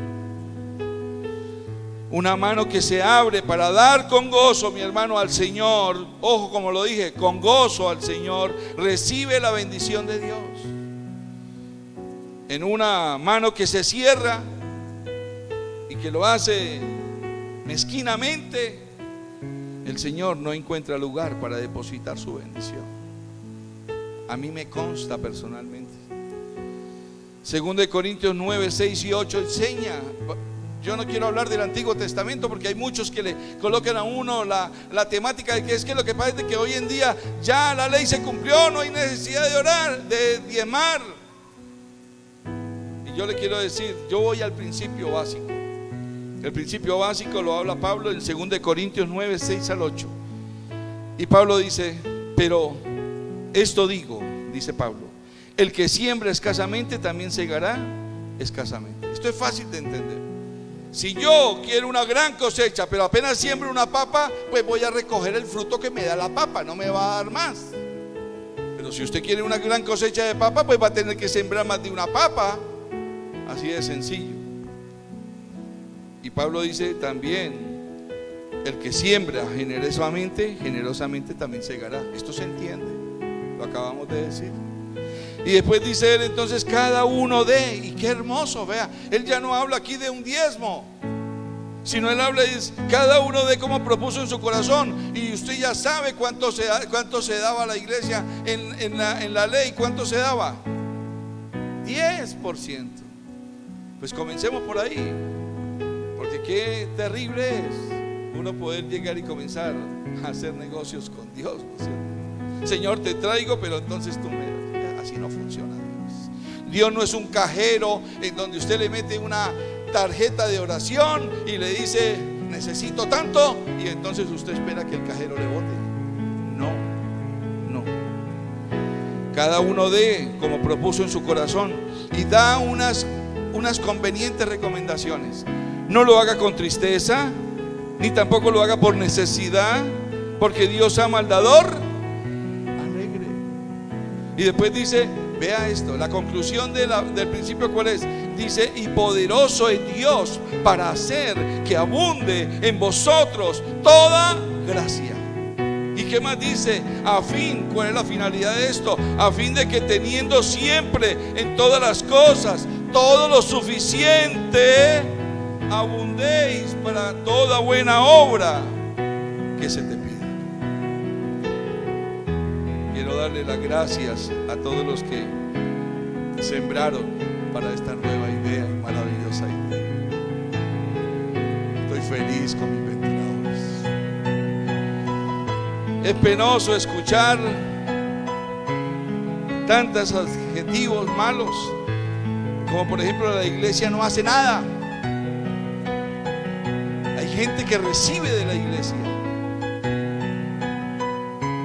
Una mano que se abre para dar con gozo, mi hermano, al Señor. Ojo, como lo dije, con gozo al Señor, recibe la bendición de Dios. En una mano que se cierra y que lo hace mezquinamente, el Señor no encuentra lugar para depositar su bendición. A mí me consta personalmente. 2 Corintios 9, 6 y 8 enseña. Yo no quiero hablar del Antiguo Testamento porque hay muchos que le colocan a uno la temática de que es que lo que pasa es que hoy en día ya la ley se cumplió, no hay necesidad de orar, de diezmar. Y yo le quiero decir, yo voy al principio básico. El principio básico lo habla Pablo en 2 Corintios 9, 6 al 8. Y Pablo dice: pero esto digo, dice Pablo, el que siembra escasamente también segará escasamente. Esto es fácil de entender. Si yo quiero una gran cosecha, pero apenas siembro una papa, pues voy a recoger el fruto que me da la papa, no me va a dar más. Pero si usted quiere una gran cosecha de papa, pues va a tener que sembrar más de una papa. Así de sencillo. Y Pablo dice también: el que siembra generosamente también segará. Esto se entiende, lo acabamos de decir. Y después dice él: entonces cada uno dé. Y qué hermoso, vea, él ya no habla aquí de un diezmo, sino él habla de cada uno dé como propuso en su corazón. Y usted ya sabe cuánto se daba a la iglesia en la ley. ¿Cuánto se daba? 10%. Pues comencemos por ahí, porque qué terrible es uno poder llegar y comenzar a hacer negocios con Dios, ¿no es cierto? Señor, te traigo, pero entonces tú me... Así no funciona Dios. Dios no es un cajero en donde usted le mete una tarjeta de oración y le dice: necesito tanto, y entonces usted espera que el cajero le bote. No. Cada uno dé como propuso en su corazón y da unas convenientes recomendaciones. No lo haga con tristeza, ni tampoco lo haga por necesidad, porque Dios ama al dador alegre. Y después dice, vea esto, la conclusión del principio, ¿cuál es? Dice: y poderoso es Dios para hacer que abunde en vosotros toda gracia. ¿Y ¿qué más dice? A fin, ¿cuál es la finalidad de esto? A fin de que teniendo siempre en todas las cosas todo lo suficiente, abundéis para toda buena obra que se te pida. Quiero darle las gracias a todos los que sembraron para esta nueva idea y maravillosa idea. Estoy feliz con mis ventiladores. Es penoso escuchar tantos adjetivos malos, como por ejemplo la iglesia no hace nada. Hay gente que recibe de la iglesia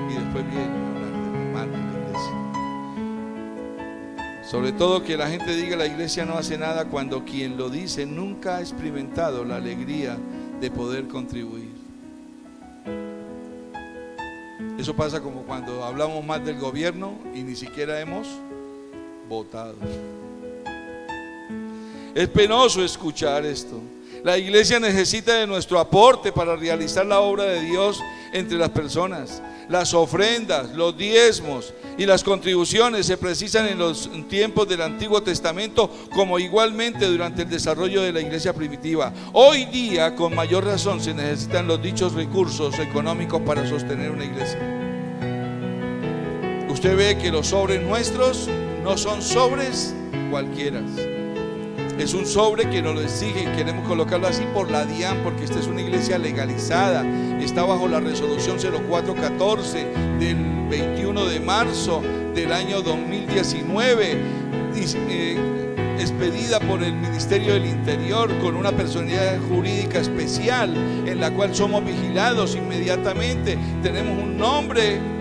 y después viene a hablar de lo malo de la iglesia. Sobre todo que la gente diga la iglesia no hace nada cuando quien lo dice nunca ha experimentado la alegría de poder contribuir. Eso pasa como cuando hablamos más del gobierno y ni siquiera hemos votado. Es penoso escuchar esto. La iglesia necesita de nuestro aporte para realizar la obra de Dios entre las personas. Las ofrendas, los diezmos y las contribuciones se precisan en los tiempos del Antiguo Testamento, como igualmente durante el desarrollo de la iglesia primitiva. Hoy día, con mayor razón, se necesitan los dichos recursos económicos para sostener una iglesia. Usted ve que los sobres nuestros no son sobres cualquiera. Es un sobre que nos lo exige y queremos colocarlo así por la DIAN, porque esta es una iglesia legalizada. Está bajo la resolución 0414 del 21 de marzo del año 2019, expedida por el Ministerio del Interior con una personalidad jurídica especial en la cual somos vigilados inmediatamente. Tenemos un nombre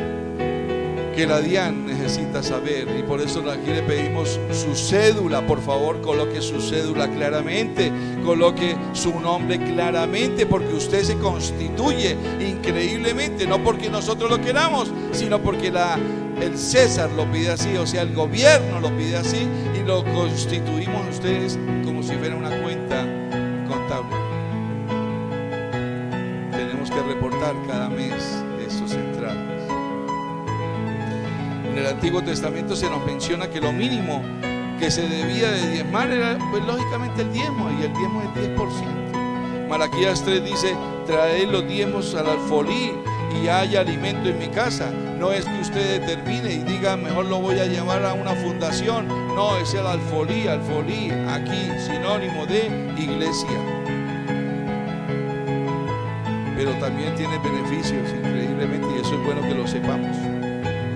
que la DIAN necesita saber, y por eso aquí le pedimos su cédula. Por favor, coloque su cédula claramente, coloque su nombre claramente, porque usted se constituye increíblemente, no porque nosotros lo queramos, sino porque el César lo pide así, o sea, el gobierno lo pide así, y lo constituimos ustedes como si fuera una cuenta contable. Tenemos que reportar cada mes estos entradas. En el Antiguo Testamento se nos menciona que lo mínimo que se debía de diezmar era, pues lógicamente, el diezmo, y el diezmo es 10%. Malaquías 3 dice: traed los diezmos al alfolí y haya alimento en mi casa. No es que usted determine y diga mejor lo voy a llevar a una fundación. No, es el alfolí, aquí sinónimo de iglesia. Pero también tiene beneficios increíblemente, y eso es bueno que lo sepamos.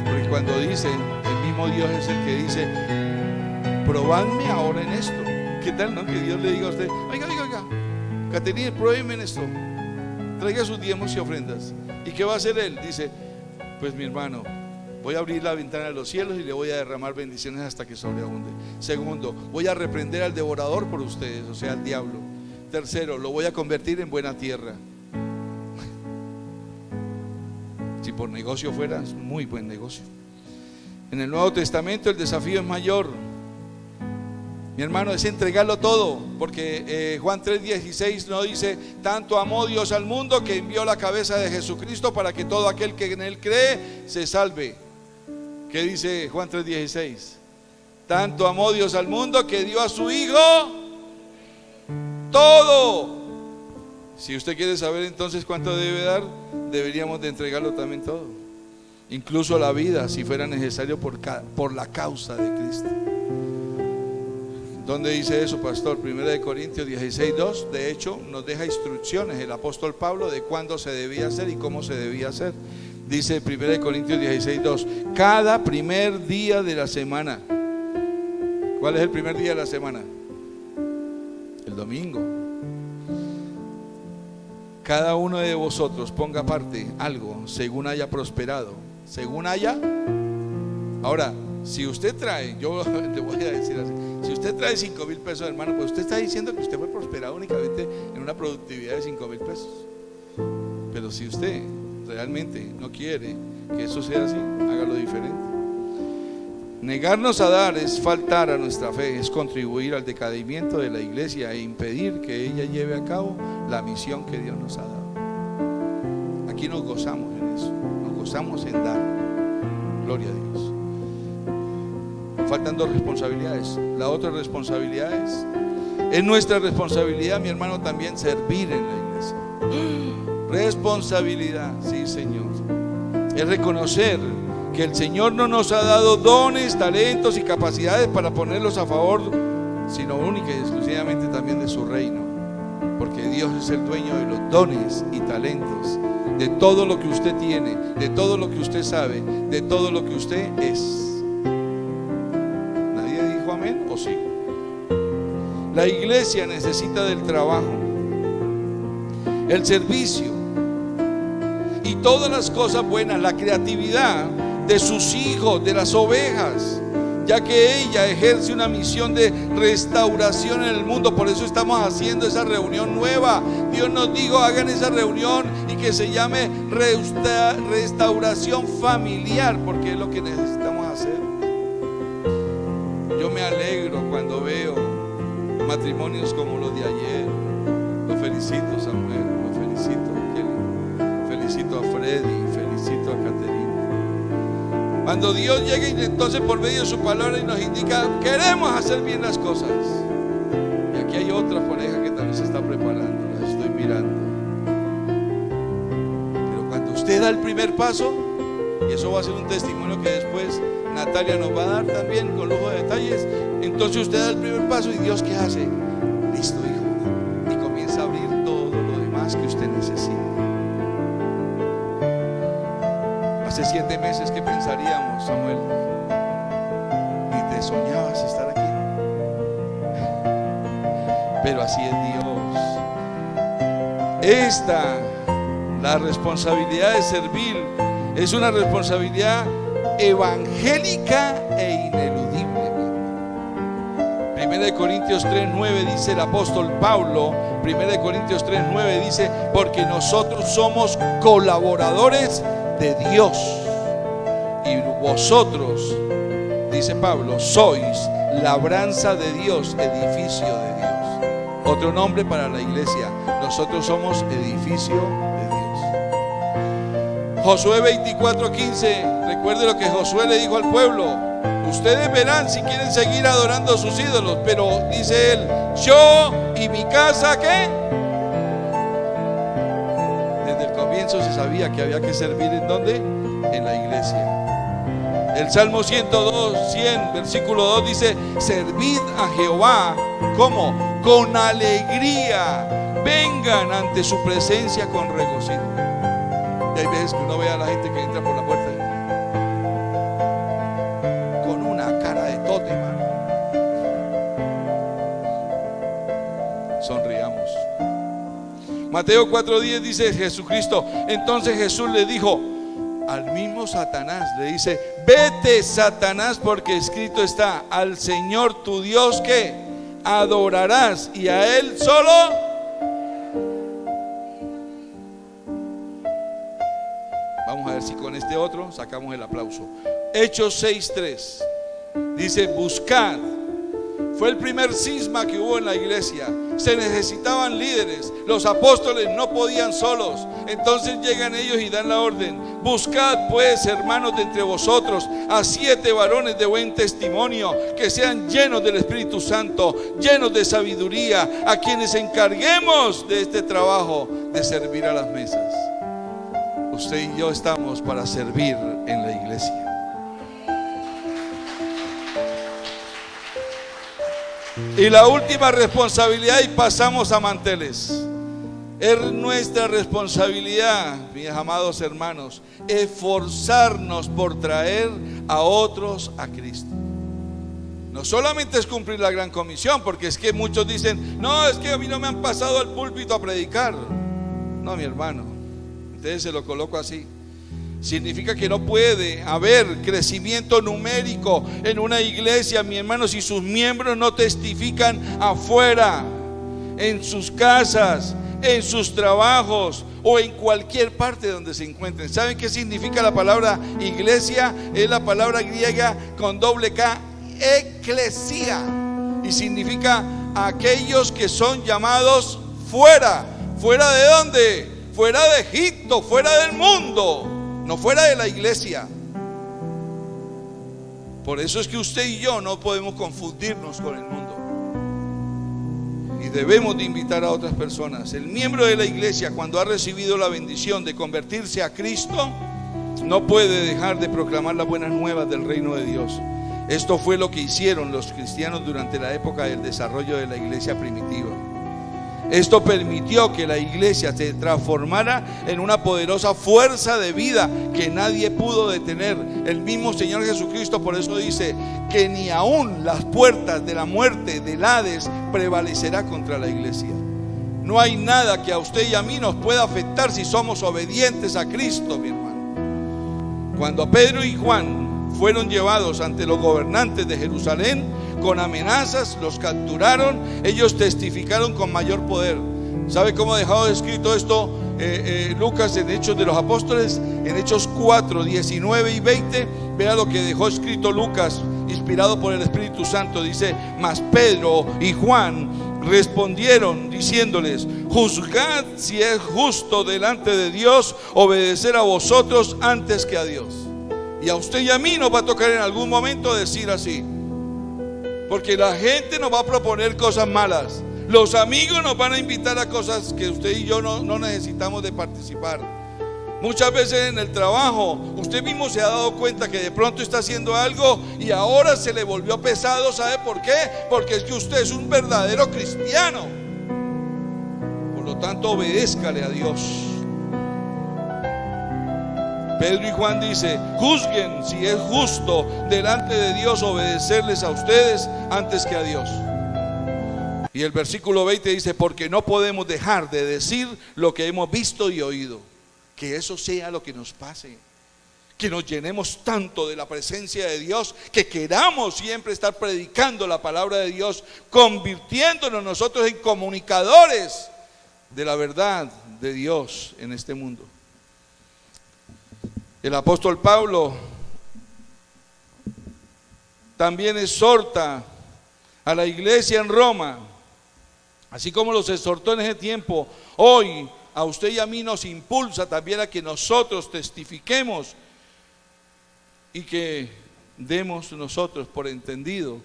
Porque cuando dice, el mismo Dios es el que dice: probadme ahora en esto. ¿Qué tal, no? Que Dios le diga a usted: oiga, Caterina, pruébeme en esto, traiga sus diezmos y ofrendas. ¿Y qué va a hacer él? Dice: pues mi hermano, voy a abrir la ventana de los cielos y le voy a derramar bendiciones hasta que sobreabunde. Segundo, voy a reprender al devorador por ustedes, o sea, al diablo. Tercero, lo voy a convertir en buena tierra. Si por negocio fuera, es muy buen negocio. En el Nuevo Testamento el desafío es mayor, mi hermano, es entregarlo todo, porque Juan 3:16 no dice: tanto amó Dios al mundo que envió la cabeza de Jesucristo para que todo aquel que en él cree se salve. ¿Qué dice Juan 3:16? Tanto amó Dios al mundo que dio a su Hijo todo. Si usted quiere saber entonces cuánto debe dar, deberíamos de entregarlo también todo, incluso la vida, si fuera necesario, por la causa de Cristo. ¿Dónde dice eso, pastor? 1 Corintios 16:2. De hecho, nos deja instrucciones el apóstol Pablo de cuándo se debía hacer y cómo se debía hacer. Dice 1 Corintios 16:2: cada primer día de la semana. ¿Cuál es el primer día de la semana? El domingo. Cada uno de vosotros ponga aparte algo según haya prosperado, según haya. Ahora, si usted trae, yo le voy a decir así: si usted trae 5,000 pesos, hermano, pues usted está diciendo que usted fue prosperado únicamente en una productividad de 5,000 pesos. Pero si usted realmente no quiere que eso sea así, hágalo diferente. Negarnos a dar es faltar a nuestra fe, es contribuir al decaimiento de la iglesia e impedir que ella lleve a cabo la misión que Dios nos ha dado. Aquí nos gozamos en eso, nos esforzamos en dar. Gloria a Dios. Faltan dos responsabilidades. La otra responsabilidad es nuestra responsabilidad, mi hermano, también servir en la iglesia. Responsabilidad, sí, Señor. Es reconocer que el Señor no nos ha dado dones, talentos y capacidades para ponerlos a favor, sino única y exclusivamente también de su reino. Porque Dios es el dueño de los dones y talentos, de todo lo que usted tiene, de todo lo que usted sabe, de todo lo que usted es. ¿Nadie dijo amén o sí? La iglesia necesita del trabajo, el servicio y todas las cosas buenas, la creatividad de sus hijos, de las ovejas, ya que ella ejerce una misión de restauración en el mundo. Por eso estamos haciendo esa reunión nueva. Dios nos dijo, hagan esa reunión y que se llame restauración familiar, porque es lo que necesitamos hacer. Yo me alegro cuando veo matrimonios como los de ayer. Los felicito, Samuel, los felicito, Kelly, felicito a Freddy, felicito a Caterina. Cuando Dios llega y entonces por medio de su palabra y nos indica, queremos hacer bien las cosas. Y aquí hay otra pareja que también se está preparando, las estoy mirando. Pero cuando usted da el primer paso, y eso va a ser un testimonio que después Natalia nos va a dar también con lujo de detalles, entonces usted da el primer paso y Dios, ¿qué hace? Listo, hijo, y comienza a abrir todo lo demás que usted necesita. Hace 7 meses que pensaríamos, Samuel, ni te soñabas estar aquí. Pero así es Dios. La responsabilidad de servir es una responsabilidad evangélica e ineludible. 1 Corintios 3:9 dice el apóstol Pablo, 1 Corintios 3:9 dice, porque nosotros somos colaboradores de Dios y vosotros, dice Pablo, sois labranza de Dios, edificio de Dios. Otro nombre para la iglesia, nosotros somos edificio de Dios. Josué 24:15, recuerde lo que Josué le dijo al pueblo: ustedes verán si quieren seguir adorando a sus ídolos, pero dice él, yo y mi casa, ¿qué? Se sabía que había que servir ¿en dónde? En la iglesia. El Salmo 100, versículo 2 dice, servid a Jehová, ¿cómo? Con alegría, vengan ante su presencia con regocijo. Y hay veces que uno ve a la gente que entra por la puerta con una cara de tótem, hermano. Sonriamos. Mateo 4:10 dice Jesucristo, entonces Jesús le dijo al mismo Satanás, le dice, vete Satanás, porque escrito está, al Señor tu Dios que adorarás y a Él solo. Vamos a ver si con este otro sacamos el aplauso. Hechos 6:3 dice, buscad. Fue el primer cisma que hubo en la iglesia. Se necesitaban líderes. Los apóstoles no podían solos. Entonces llegan ellos y dan la orden: buscad pues, hermanos, de entre vosotros a 7 varones de buen testimonio, que sean llenos del Espíritu Santo, llenos de sabiduría, a quienes encarguemos de este trabajo de servir a las mesas. Usted y yo estamos para servir en la iglesia. Y la última responsabilidad, y pasamos a manteles. Es nuestra responsabilidad, mis amados hermanos, esforzarnos por traer a otros a Cristo. No solamente es cumplir la gran comisión, porque es que muchos dicen, no, es que a mí no me han pasado al púlpito a predicar. No, mi hermano, entonces se lo coloco así. Significa que no puede haber crecimiento numérico en una iglesia, mi hermano, si sus miembros no testifican afuera, en sus casas, en sus trabajos o en cualquier parte donde se encuentren. ¿Saben qué significa la palabra iglesia? Es la palabra griega con doble K, eclesia, y significa aquellos que son llamados fuera. ¿Fuera de dónde? Fuera de Egipto, fuera del mundo. no fuera de la iglesia. Por eso es que usted y yo no podemos confundirnos con el mundo. Y debemos de invitar a otras personas. El miembro de la iglesia, cuando ha recibido la bendición de convertirse a Cristo, no puede dejar de proclamar las buenas nuevas del reino de Dios. Esto fue lo que hicieron los cristianos durante la época del desarrollo de la iglesia primitiva. Esto permitió que la iglesia se transformara en una poderosa fuerza de vida que nadie pudo detener. El mismo Señor Jesucristo por eso dice que ni aún las puertas de la muerte, del Hades, prevalecerá contra la iglesia. No hay nada que a usted y a mí nos pueda afectar si somos obedientes a Cristo, mi hermano. Cuando Pedro y Juan fueron llevados ante los gobernantes de Jerusalén con amenazas, los capturaron, ellos testificaron con mayor poder. ¿Sabe cómo ha dejado escrito esto Lucas en Hechos de los Apóstoles? En Hechos 4, 19 y 20, vea lo que dejó escrito Lucas, inspirado por el Espíritu Santo. Dice: mas Pedro y Juan respondieron diciéndoles: juzgad si es justo delante de Dios obedecer a vosotros antes que a Dios. Y a usted y a mí nos va a tocar en algún momento decir así, porque la gente nos va a proponer cosas malas, los amigos nos van a invitar a cosas que usted y yo no necesitamos de participar. Muchas veces en el trabajo usted mismo se ha dado cuenta que de pronto está haciendo algo y ahora se le volvió pesado. ¿Sabe por qué? Porque es que usted es un verdadero cristiano. Por lo tanto, obedézcale a Dios. Pedro y Juan dice: juzguen si es justo delante de Dios obedecerles a ustedes antes que a Dios. Y el versículo 20 dice: porque no podemos dejar de decir lo que hemos visto y oído. Que eso sea lo que nos pase, que nos llenemos tanto de la presencia de Dios, que queramos siempre estar predicando la palabra de Dios, convirtiéndonos nosotros en comunicadores de la verdad de Dios en este mundo. El apóstol Pablo también exhorta a la iglesia en Roma, así como los exhortó en ese tiempo. Hoy a usted y a mí nos impulsa también a que nosotros testifiquemos y que demos nosotros por entendido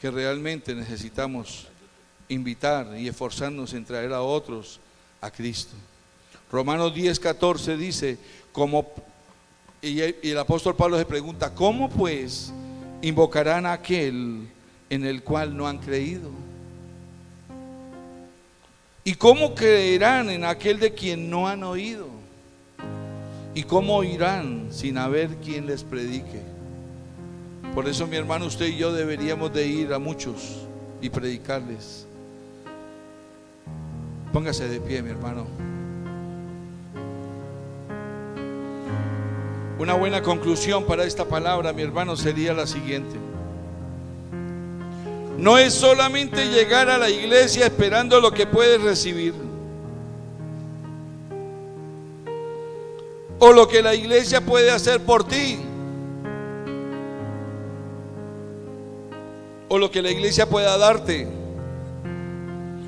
que realmente necesitamos invitar y esforzarnos en traer a otros a Cristo. Romanos 10:14 dice: y el apóstol Pablo se pregunta: ¿cómo pues invocarán a aquel en el cual no han creído? ¿Y cómo creerán en aquel de quien no han oído? ¿Y cómo oirán sin haber quien les predique? Por eso, mi hermano, usted y yo deberíamos de ir a muchos y predicarles. Póngase de pie, mi hermano. Una buena conclusión para esta palabra, mi hermano, sería la siguiente: no es solamente llegar a la iglesia esperando lo que puedes recibir o lo que la iglesia puede hacer por ti o lo que la iglesia pueda darte,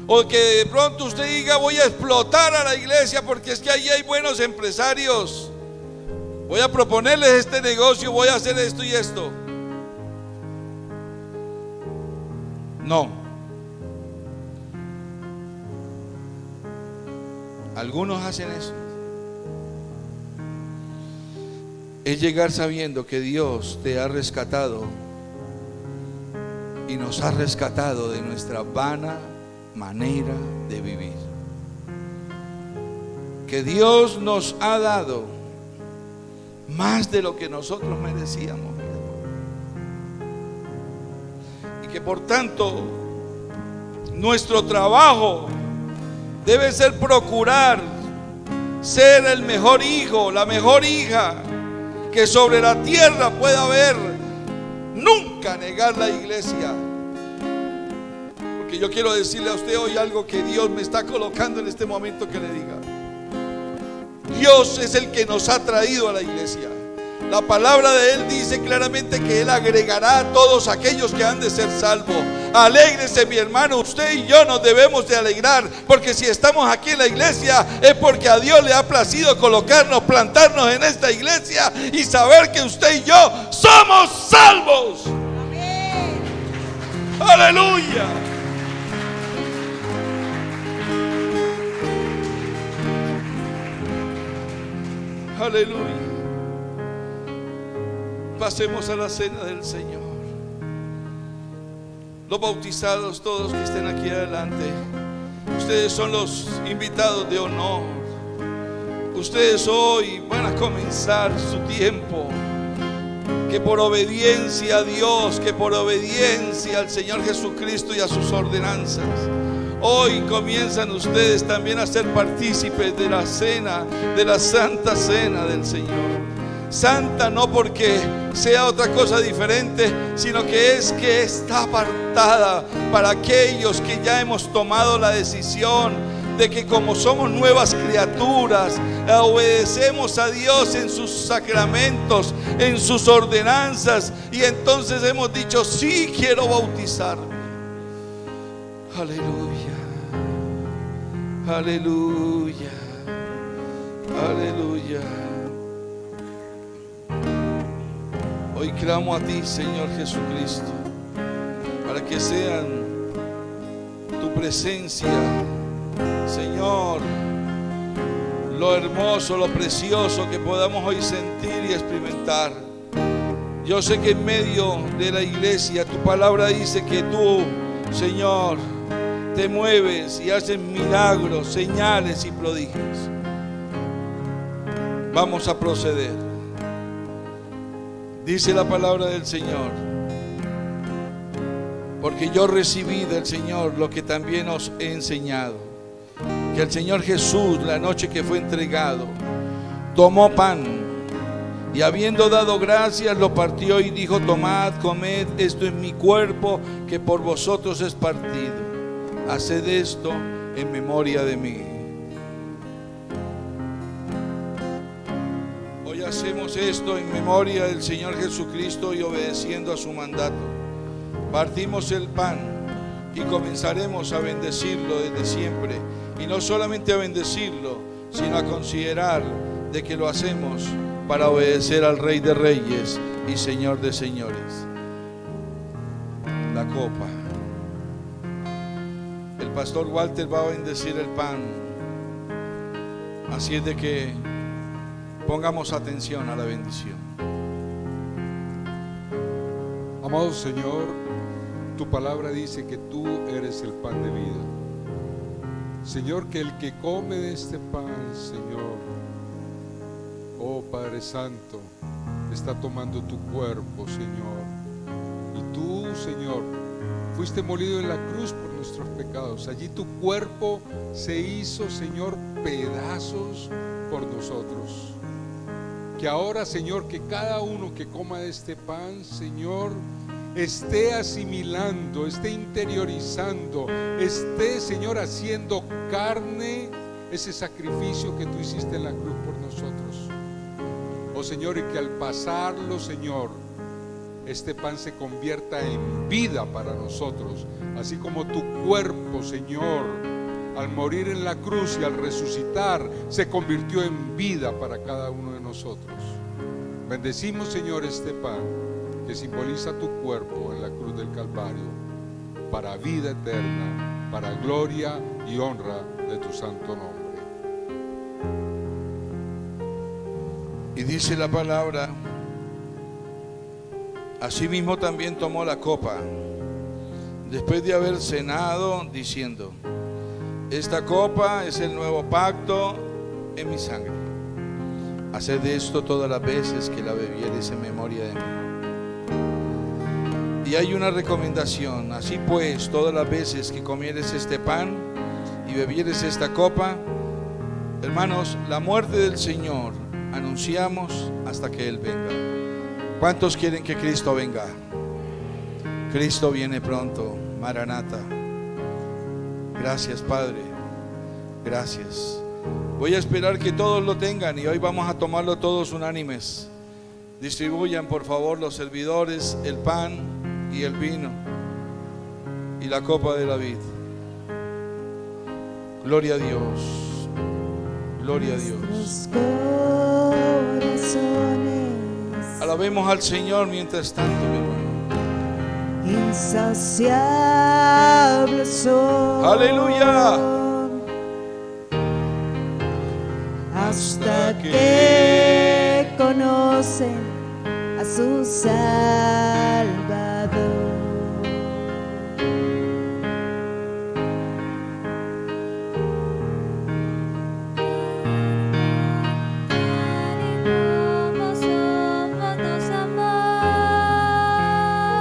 o que de pronto usted diga: voy a explotar a la iglesia porque es que ahí hay buenos empresarios, voy a proponerles este negocio, voy a hacer esto y esto. No. Algunos hacen eso. Es llegar sabiendo que Dios te ha rescatado y nos ha rescatado de nuestra vana manera de vivir. Que Dios nos ha dado más de lo que nosotros merecíamos, y que por tanto nuestro trabajo debe ser procurar ser el mejor hijo, la mejor hija que sobre la tierra pueda haber. Nunca negar la iglesia, porque yo quiero decirle a usted hoy algo que Dios me está colocando en este momento que le diga. Dios es el que nos ha traído a la iglesia. La palabra de Él dice claramente que Él agregará a todos aquellos que han de ser salvos. Alégrese, mi hermano, usted y yo nos debemos de alegrar, porque si estamos aquí en la iglesia es porque a Dios le ha placido colocarnos, plantarnos en esta iglesia y saber que usted y yo somos salvos. Amén. Aleluya. Aleluya. Pasemos a la cena del Señor. Los bautizados, todos que estén aquí adelante, ustedes son los invitados de honor. Ustedes hoy van a comenzar su tiempo, que por obediencia a Dios, que por obediencia al Señor Jesucristo y a sus ordenanzas, hoy comienzan ustedes también a ser partícipes de la cena, de la santa cena del Señor. Santa no porque sea otra cosa diferente, sino que está apartada para aquellos que ya hemos tomado la decisión de que, como somos nuevas criaturas, obedecemos a Dios en sus sacramentos, en sus ordenanzas, y entonces hemos dicho: sí, quiero bautizarme. Aleluya, aleluya, aleluya. Hoy clamo a ti, Señor Jesucristo, para que sean tu presencia, Señor, lo hermoso, lo precioso que podamos hoy sentir y experimentar. Yo sé que en medio de la iglesia tu palabra dice que tú, Señor, te mueves y haces milagros, señales y prodigios. Vamos a proceder. Dice la palabra del Señor: porque yo recibí del Señor lo que también os he enseñado, que el Señor Jesús, la noche que fue entregado, tomó pan y, habiendo dado gracias, lo partió y dijo: tomad, comed, esto es mi cuerpo que por vosotros es partido. Haced esto en memoria de mí. Hoy hacemos esto en memoria del Señor Jesucristo y obedeciendo a su mandato. Partimos el pan y comenzaremos a bendecirlo desde siempre. Y no solamente a bendecirlo, sino a considerar de que lo hacemos para obedecer al Rey de Reyes y Señor de Señores. La copa. El pastor Walter va a bendecir el pan. Así es de que pongamos atención a la bendición. Amado Señor, tu palabra dice que tú eres el pan de vida. Señor, que el que come de este pan, Señor, oh Padre Santo, está tomando tu cuerpo, Señor. Y tú, Señor, fuiste molido en la cruz por nuestros pecados. Allí tu cuerpo se hizo, Señor, pedazos por nosotros. Que ahora, Señor, que cada uno que coma de este pan, Señor, esté asimilando, esté interiorizando, esté, Señor, haciendo carne ese sacrificio que tú hiciste en la cruz por nosotros. Oh Señor, y que al pasarlo, Señor, este pan se convierta en vida para nosotros, así como tu cuerpo, Señor, al morir en la cruz y al resucitar, se convirtió en vida para cada uno de nosotros. Bendecimos, Señor, este pan que simboliza tu cuerpo en la cruz del Calvario, para vida eterna, para gloria y honra de tu santo nombre. Y dice la palabra: asimismo también tomó la copa, después de haber cenado, diciendo: esta copa es el nuevo pacto en mi sangre. Haced esto todas las veces que la bebiereis en memoria de mí. Y hay una recomendación: así pues, todas las veces que comieres este pan y bebieres esta copa, hermanos, la muerte del Señor anunciamos hasta que Él venga. ¿Cuántos quieren que Cristo venga? Cristo viene pronto. Maranata. Gracias, Padre. Gracias. Voy a esperar que todos lo tengan y hoy vamos a tomarlo todos unánimes. Distribuyan, por favor, los servidores, el pan y el vino. y la copa de la vid. Gloria a Dios. Gloria a Dios. Alabemos al Señor mientras tanto, mi hermano. Insaciable son. Aleluya. Hasta que conocen a su Salvador.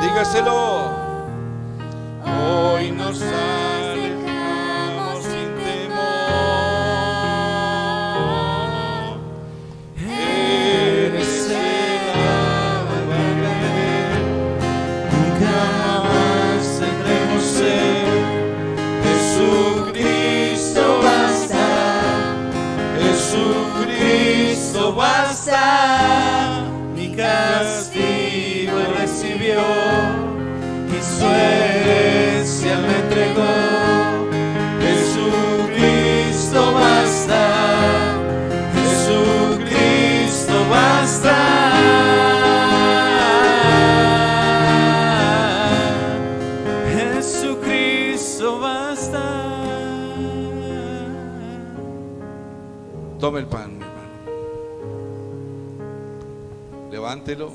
Dígaselo. Hoy nos alejamos sin temor. Eres el agua beber, nunca más tendremos sed. Jesucristo basta, Jesucristo basta. Mi castigo recibió y su herencia me entregó. Jesucristo basta, Jesucristo basta. Jesucristo basta. Tome el pan, mi hermano. Levántelo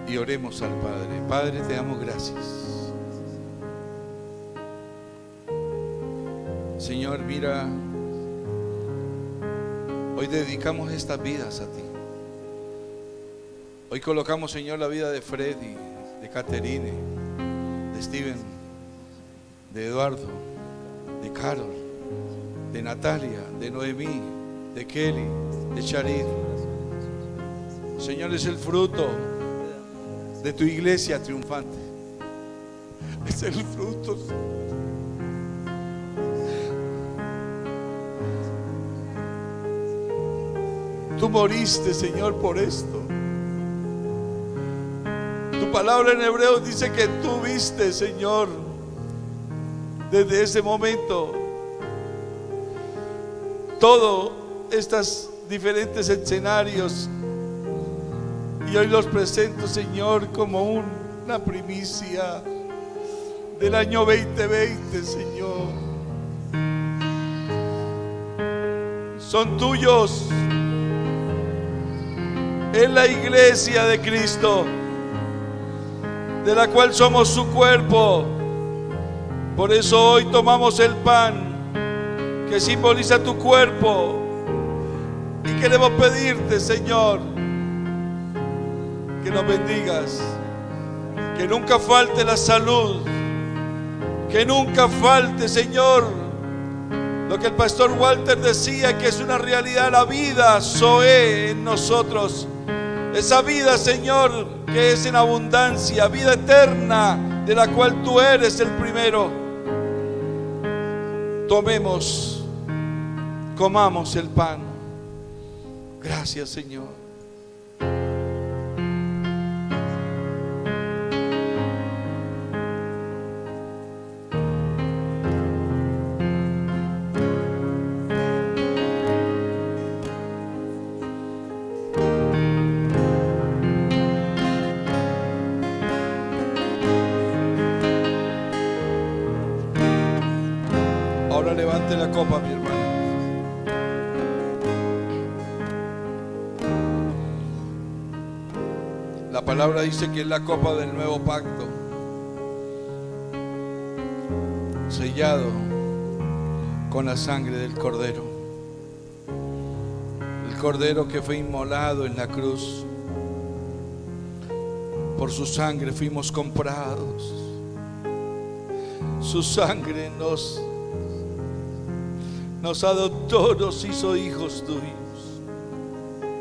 y oremos al Padre. Padre, te damos gracias. Señor, mira, hoy dedicamos estas vidas a ti. Hoy colocamos, Señor, la vida de Freddy, de Caterine, de Steven, de Eduardo, de Carol, de Natalia, de Noemí, de Kelly, de Charit. Señor, es el fruto de tu iglesia triunfante. Es el fruto. Tú moriste, Señor, por esto. Tu palabra en hebreo dice que tú viste, Señor, desde ese momento todos estos diferentes escenarios, y hoy los presento, Señor, como una primicia del año 2020, Señor. Son tuyos. Es la iglesia de Cristo, de la cual somos su cuerpo. Por eso hoy tomamos el pan que simboliza tu cuerpo y queremos pedirte, Señor, que nos bendigas, que nunca falte la salud, que nunca falte, Señor, lo que el pastor Walter decía, que es una realidad, la vida Zoe en nosotros, esa vida, Señor, que es en abundancia, vida eterna, de la cual tú eres el primero. Tomemos, comamos el pan. Gracias, Señor. Ahora levante la copa, mi hermano. La palabra dice que es la copa del nuevo pacto, sellado con la sangre del Cordero. El Cordero que fue inmolado en la cruz. Por su sangre fuimos comprados. Su sangre nos adoptó, nos hizo hijos tuyos.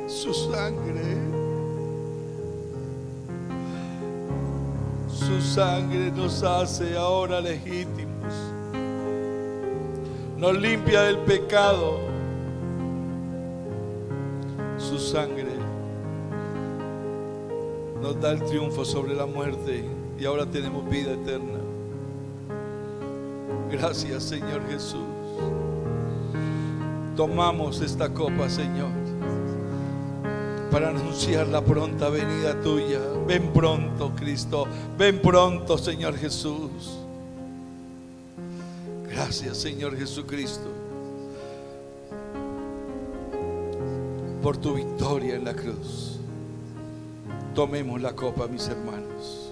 Su sangre nos hace ahora legítimos, nos limpia del pecado. Su sangre nos da el triunfo sobre la muerte. y ahora tenemos vida eterna. Gracias, Señor Jesús. Tomamos esta copa, Señor, para anunciar la pronta venida tuya. Ven pronto, Cristo. Ven pronto, Señor Jesús. Gracias, Señor Jesucristo, por tu victoria en la cruz. Tomemos la copa, mis hermanos.